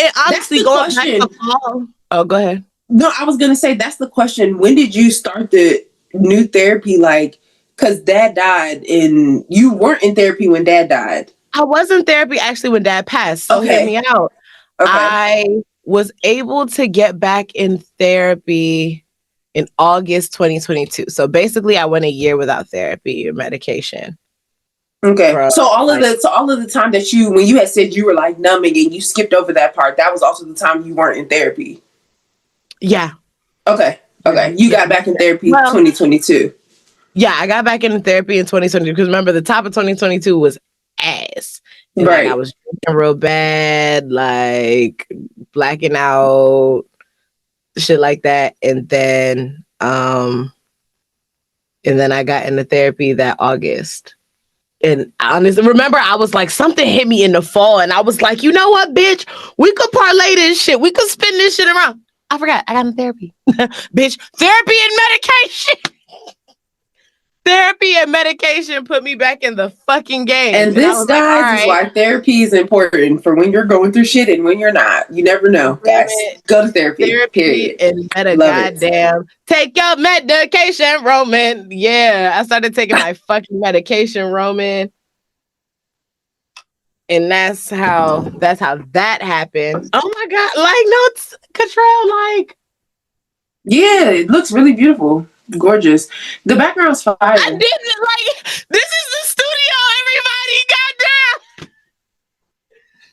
going back to Paul. Oh, go ahead. No, I was going to say, that's the question. When did you start the new therapy? Like, because dad died and you weren't in therapy when dad died. I was in therapy actually when dad passed. So hear me out. Okay. I was able to get back in therapy in August 2022. So basically I went a year without therapy or medication. Okay. So all of the time that when you had said you were like numbing and you skipped over that part, that was also the time you weren't in therapy. Yeah. Okay. You got back in therapy 2022. Yeah, I got back in therapy in 2022 because remember the top of 2022 was ass. And like I Right. was drinking real bad, like blacking out, shit like that. And then I got into therapy that August. And honestly, remember, I was like, something hit me in the fall, and I was like, you know what, bitch? We could parlay this shit. We could spin this shit around. I forgot. I got in therapy. Bitch, therapy and medication. Therapy and medication put me back in the fucking game. And And I this, was like, all guys, is right. why therapy is important for when you're going through shit and when you're not. You never know, Damn guys. it. Go to therapy. Therapy Period. and Love it. goddamn take your medication, Roman. Yeah, I started taking my fucking medication, Roman. And that's how that happened. Oh my god, like no, Katrel, like Yeah, it looks really beautiful. Gorgeous. The background's fire. I didn't like this is the studio, everybody. Goddamn.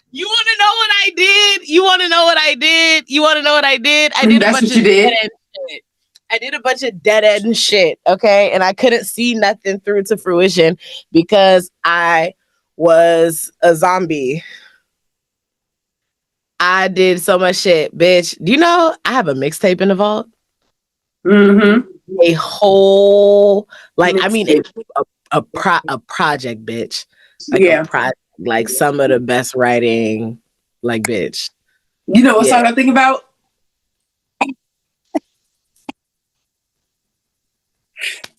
You want to know what I did? You want to know what I did? You want to know what I did? I did a That's bunch what of you did? dead end shit. I did a bunch of dead end shit, okay? And I couldn't see nothing through to fruition because I was a zombie. I did so much shit, bitch. Do you know I have a mixtape in the vault? Mm-hmm. A whole, like, I mean, Mixtape. a project, bitch. Like Yeah. a project, like some of the best writing, like, bitch. You know what Yeah. song I think about?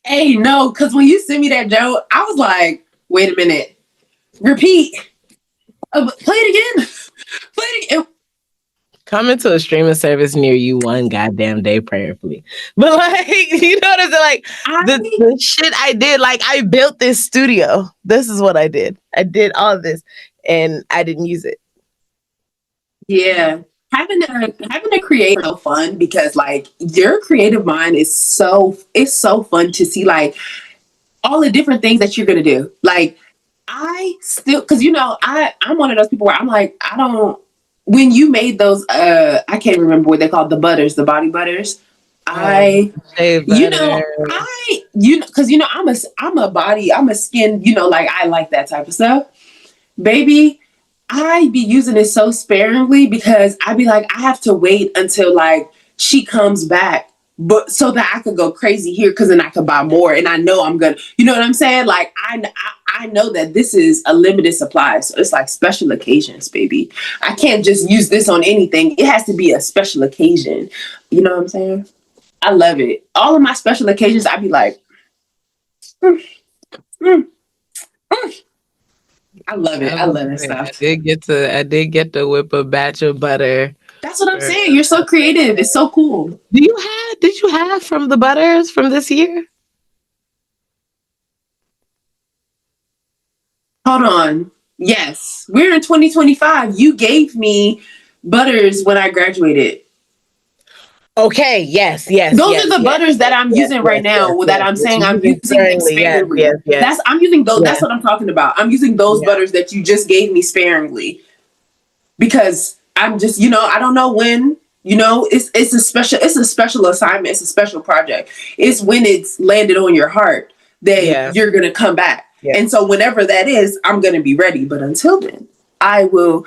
Hey, no, because when you sent me that joke, I was like, wait a minute. Repeat. Play it again. Play it again. Coming to a streaming service near you one goddamn day, prayerfully. But like, you know what I'm saying? Like the shit I did, like I built this studio. This is what I did. I did all of this and I didn't use it. Yeah. Having a creative is so fun because like your creative mind is it's so fun to see like all the different things that you're gonna do. Like I still, because you know, I'm one of those people where I'm like, I don't, when you made those I can't remember what they called, the butters, the body butters. Shea butter. Because you know, I'm a skin, you know, like I like that type of stuff. Baby, I be using it so sparingly because I be like, I have to wait until like she comes back, but so that I could go crazy here because then I could buy more, and I know I'm gonna, you know what I'm saying? Like I know that this is a limited supply, so it's like special occasions, baby. I can't just use this on anything. It has to be a special occasion. You know what I'm saying? I love it. All of my special occasions, I be like, I love it. I love that stuff. I did get to whip a batch of butter. That's what I'm saying. You're so creative. It's so cool. Did you have from the butters from this year? Hold on. Yes. We're in 2025. You gave me butters when I graduated. Okay, yes. Those are the butters that I'm using right now. That I'm saying I'm using sparingly. Yes. I'm using those. That's what I'm talking about. I'm using those butters that you just gave me sparingly, because I'm just, you know, I don't know when. You know, it's a special assignment. It's a special project. It's when it's landed on your heart that you're gonna come back. Yeah. And so whenever that is, I'm gonna be ready. But until then, I will.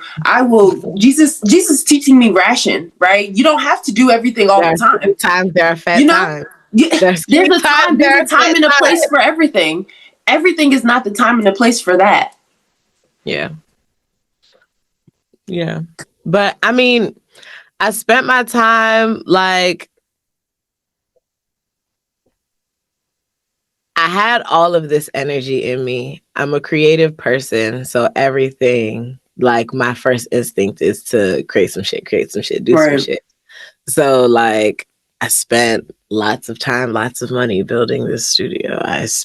Jesus teaching me ration, right? You don't have to do everything all the time. Times there are fat times. There's a time and a place for everything. Everything is not the time and the place for that. Yeah. Yeah. But I mean, I spent my time like I had all of this energy in me. I'm a creative person, so everything, like my first instinct is to create some shit, do some shit. So like I spent lots of time, lots of money building this studio. It's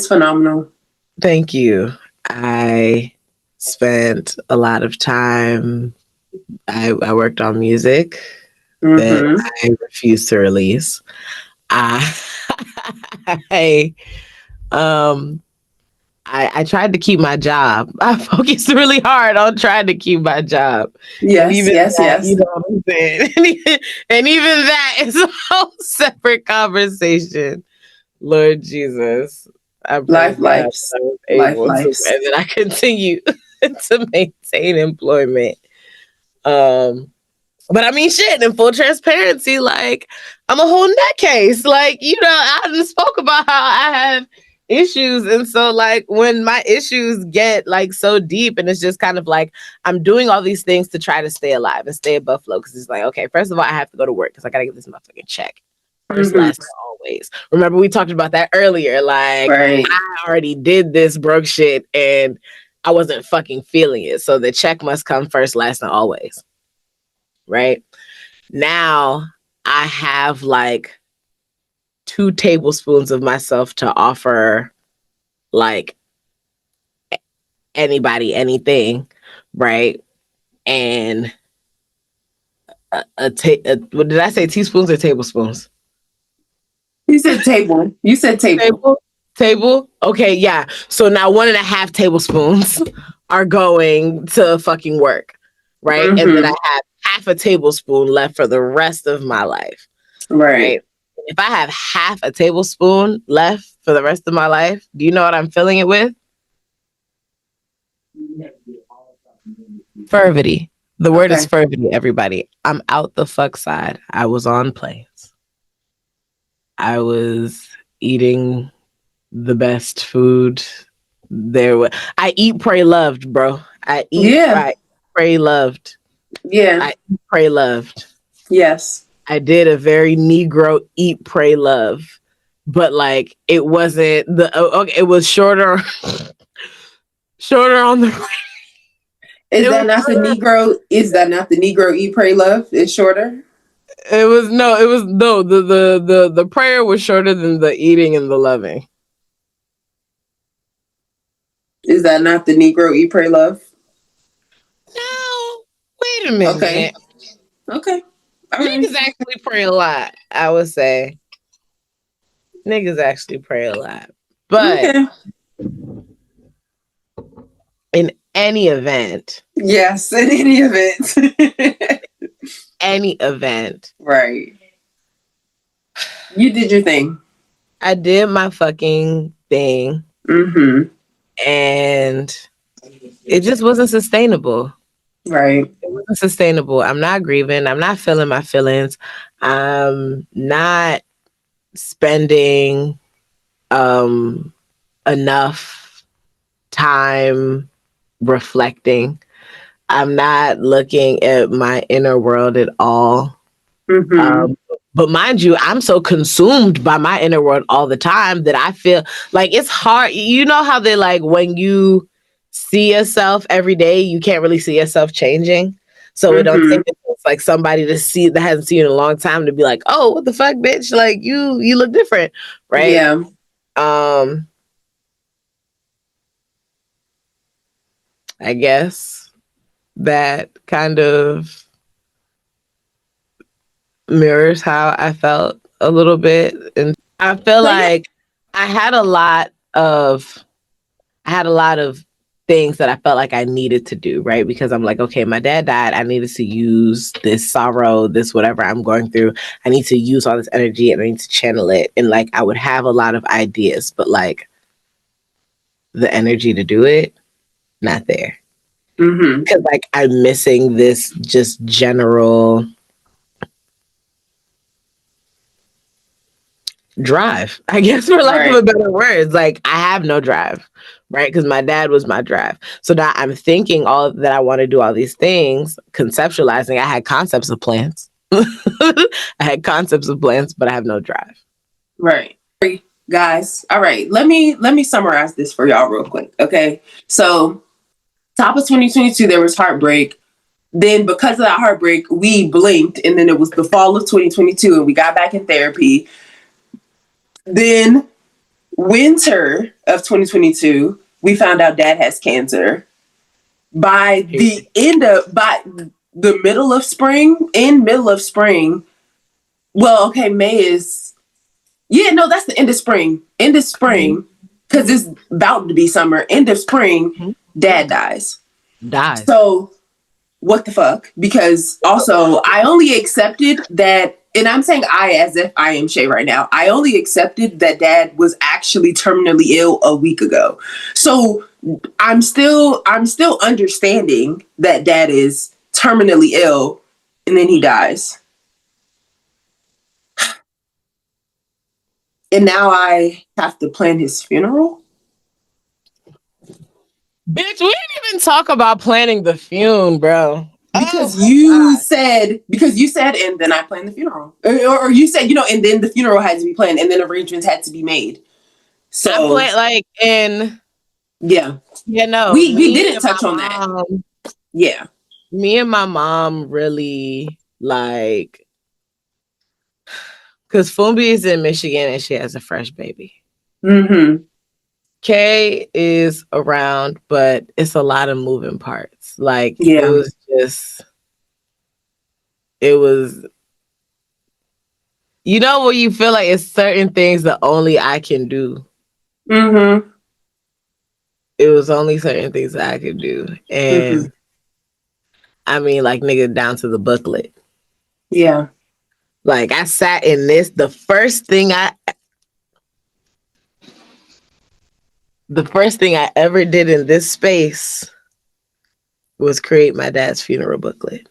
phenomenal. Thank you. I spent a lot of time. I worked on music that I refused to release. I tried to keep my job. I focused really hard on trying to keep my job. Yes. You know what I'm saying? And even that is a whole separate conversation. Lord Jesus. I praise God Lives. that I was Life, able to, lives. and that I continue to maintain employment. But I mean, shit, in full transparency, like, I'm a whole nutcase. Like, you know, I just spoke about how I have issues. And so, like, when my issues get, like, so deep and it's just kind of like, I'm doing all these things to try to stay alive and stay above flow. Because it's like, okay, first of all, I have to go to work because I got to get this motherfucking check. First, last, and always. Remember, we talked about that earlier. Like, Right. I already did this broke shit and I wasn't fucking feeling it. So the check must come first, last, and always. Right now, I have like 2 tablespoons of myself to offer, like, anybody, anything, right? And what did I say? Teaspoons or tablespoons? You said table. You said table. Table. Okay, yeah. So now 1.5 tablespoons are going to fucking work, right? And then I have half a tablespoon left for the rest of my life. Right. If I have half a tablespoon left for the rest of my life, do you know what I'm filling it with? Fervity. The word is fervity, everybody. I'm out the fuck side. I was on planes. I was eating the best food there. I eat, pray, loved, bro. I eat, pray, loved. Yeah. I eat, pray, loved. Yes. I did a very Negro eat, pray, love, but like it wasn't it was shorter on the. Is that not the Negro eat, pray, love? It's shorter. The prayer was shorter than the eating and the loving. Is that not the Negro eat, pray, love? No, wait a minute. Okay. Niggas actually pray a lot, I would say. Niggas actually pray a lot. But in any event. Yes, in any event. Any event. Right. You did your thing. I did my fucking thing. And it just wasn't sustainable. Right. It wasn't sustainable. I'm not grieving. I'm not feeling my feelings. I'm not spending enough time reflecting. I'm not looking at my inner world at all. But mind you, I'm so consumed by my inner world all the time that I feel like it's hard. You know how they like when you see yourself every day, you can't really see yourself changing. So it don't take it's like somebody to see that hasn't seen you in a long time to be like, oh, what the fuck, bitch? Like you look different, right? Yeah. I guess that kind of mirrors how I felt a little bit. And I feel like I had a lot of things that I felt like I needed to do, right? Because I'm like, okay, my dad died. I needed to use this sorrow, this whatever I'm going through. I need to use all this energy and I need to channel it. And like, I would have a lot of ideas, but like the energy to do it, not there. Because like I'm missing this just general drive, I guess, for lack of a better words. Like I have no drive, right? Because my dad was my drive. So now I'm thinking all that I want to do all these things, conceptualizing. I had concepts of plans. I had concepts of plans, but I have no drive. Right. Guys, all right. Let me summarize this for y'all real quick. Okay. So top of 2022, there was heartbreak. Then because of that heartbreak, we blinked. And then it was the fall of 2022 and we got back in therapy. Then winter of 2022, we found out dad has cancer. By the middle of spring, well, okay, May is, that's the end of spring. Because it's about to be summer. End of spring, dad dies. So what the fuck? Because also I only accepted that and I'm saying I as if I am Shay right now. I only accepted that dad was actually terminally ill a week ago. So I'm still understanding that dad is terminally ill and then he dies. And now I have to plan his funeral? Bitch, we didn't even talk about planning the funeral, bro. Because you said, and then I planned the funeral. Or you said, and then the funeral had to be planned, and then arrangements had to be made. So I planned yeah. Yeah, no. We didn't touch on that. Yeah. Me and my mom really because Fumbi is in Michigan and she has a fresh baby. Mm-hmm. Kay is around, but it's a lot of moving parts. It was, where you feel like it's certain things that only I can do. Mm-hmm. It was only certain things that I could do. And I mean, nigga, down to the booklet. Yeah. I sat in this, the first thing I ever did in this space was create my dad's funeral booklet.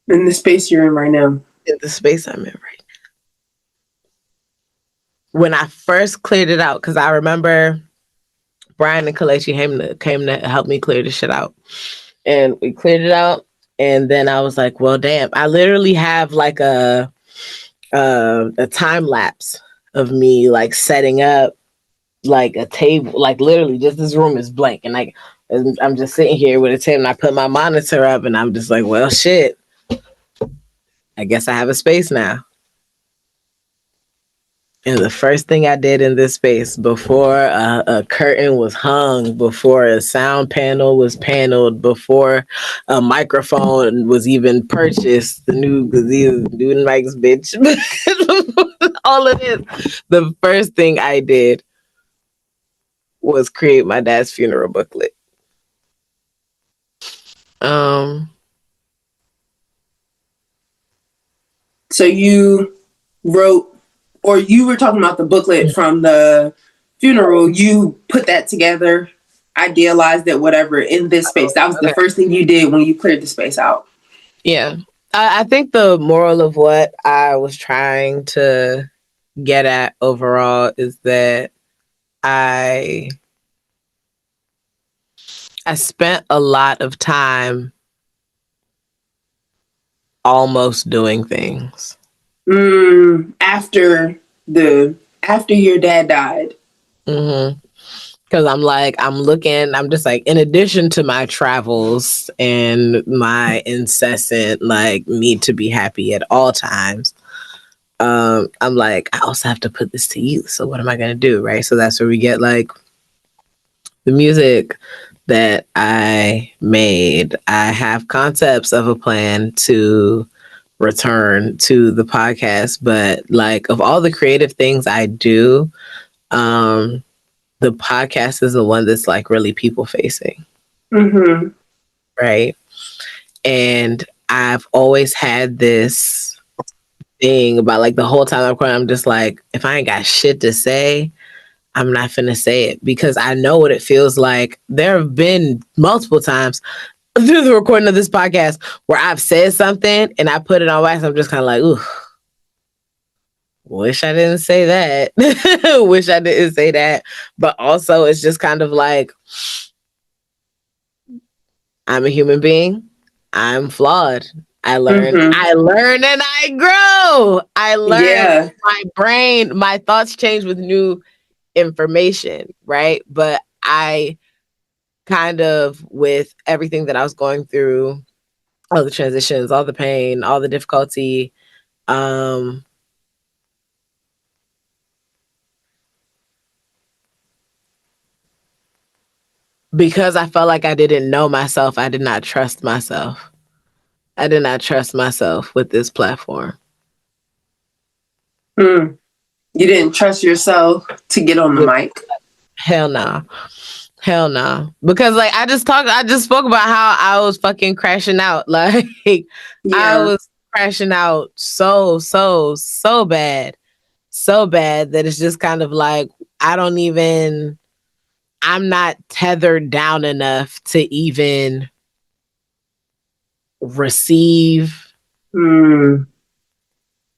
In the space you're in right now. In the space I'm in right now. When I first cleared it out, because I remember Brian and Kalechi came to help me clear the shit out. And we cleared it out. And then I was like, well, damn. I literally have a time lapse of me setting up a table, literally just this room is blank. And I'm just sitting here with a table and I put my monitor up and I'm just like, well, shit. I guess I have a space now. And the first thing I did in this space before a curtain was hung, before a sound panel was paneled, before a microphone was even purchased, the new mics, bitch, all of this. The first thing I did was create my dad's funeral booklet. So you wrote, or you were talking about the booklet from the funeral, you put that together, idealized it, whatever, in this space. That was the first thing you did when you cleared the space out. Yeah. I think the moral of what I was trying to get at overall is that I spent a lot of time almost doing things. After your dad died. Mm-hmm. Because I'm just in addition to my travels and my incessant need to be happy at all times, I'm I also have to put this to use. So what am I gonna do, right? So that's where we get the music that I made. I have concepts of a plan to return to the podcast, but of all the creative things I do, the podcast is the one that's really people facing. Mm-hmm. Right. And I've always had this thing about the whole time I'm recording, I'm just if I ain't got shit to say, I'm not finna say it, because I know what it feels like. There have been multiple times through the recording of this podcast where I've said something and I put it on wax. I'm just kind of ooh, wish I didn't say that. Wish I didn't say that. But also it's just kind of I'm a human being. I'm flawed. I learn. Mm-hmm. I learn and I grow. I learn. Yeah. My brain, my thoughts change with new information, right? But I kind of, with everything that I was going through, all the transitions, all the pain, all the difficulty, because I felt like I didn't know myself, I did not trust myself. I did not trust myself with this platform. You didn't trust yourself to get on the mic? Hell no. Hell no. Because I just spoke about how I was fucking crashing out. I was crashing out so bad. So bad that it's just kind of like I'm not tethered down enough to even receive,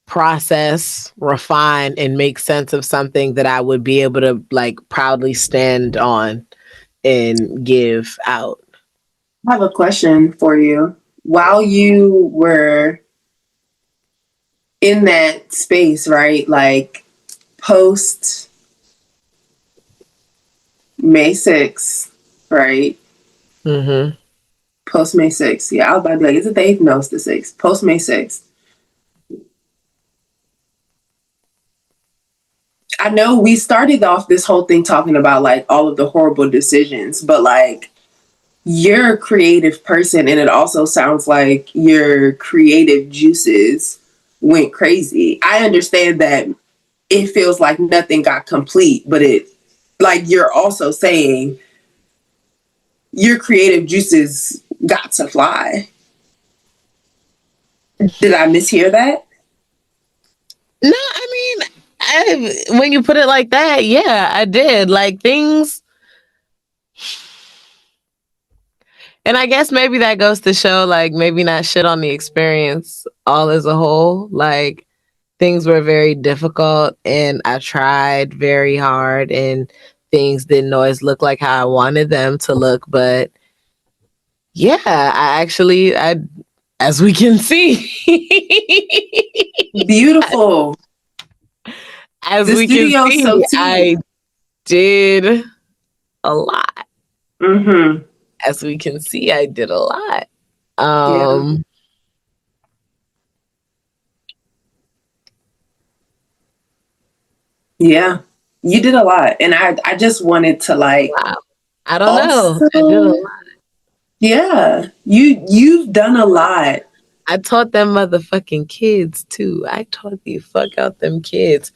process, refine, and make sense of something that I would be able to like proudly stand on and give out. I have a question for you. While you were in that space, right? Like post May 6th, right? Mm-hmm. Post May 6th. Yeah, I was about to be like, is it the 8th? No, it's the 6th. Post May 6th. I know we started off this whole thing talking about like all of the horrible decisions, but like you're a creative person and it also sounds like your creative juices went crazy. I understand that it feels like nothing got complete, but it like you're also saying your creative juices got to fly. Did I mishear that? No, I mean, when you put it like that, yeah, I did. Like things, and I guess maybe that goes to show, like, maybe not shit on the experience all as a whole. Like, things were very difficult, and I tried very hard, and things didn't always look like how I wanted them to look. But yeah, as we can see, Beautiful. as The we can studio's see, so tea. I did a lot. Mm-hmm. As we can see, I did a lot. Yeah. Yeah. You did a lot. And I just wanted to like Wow. I don't also, know. I did a lot. yeah. You've done a lot. I taught them motherfucking kids too. I taught the fuck out them kids.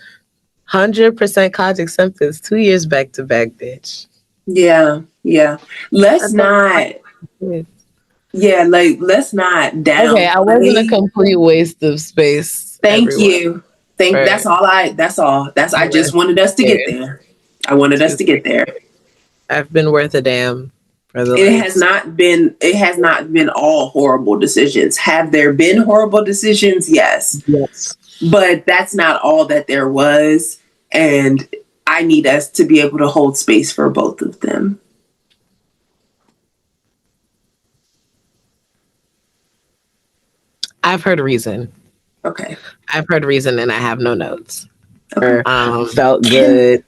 100% college acceptance, 2 years back to back, bitch. Yeah. Yeah. Let's not let's not downplay. Okay, I wasn't a complete waste of space. Thank Everyone. you. Right. That's all. I just wanted us to get there. I wanted us to get there. I've been worth a damn for the It has not been all horrible decisions. Have there been horrible decisions? Yes. Yes. But that's not all that there was. And I need us to be able to hold space for both of them. I've heard reason. Okay. I've heard reason and I have no notes. Okay. Felt good.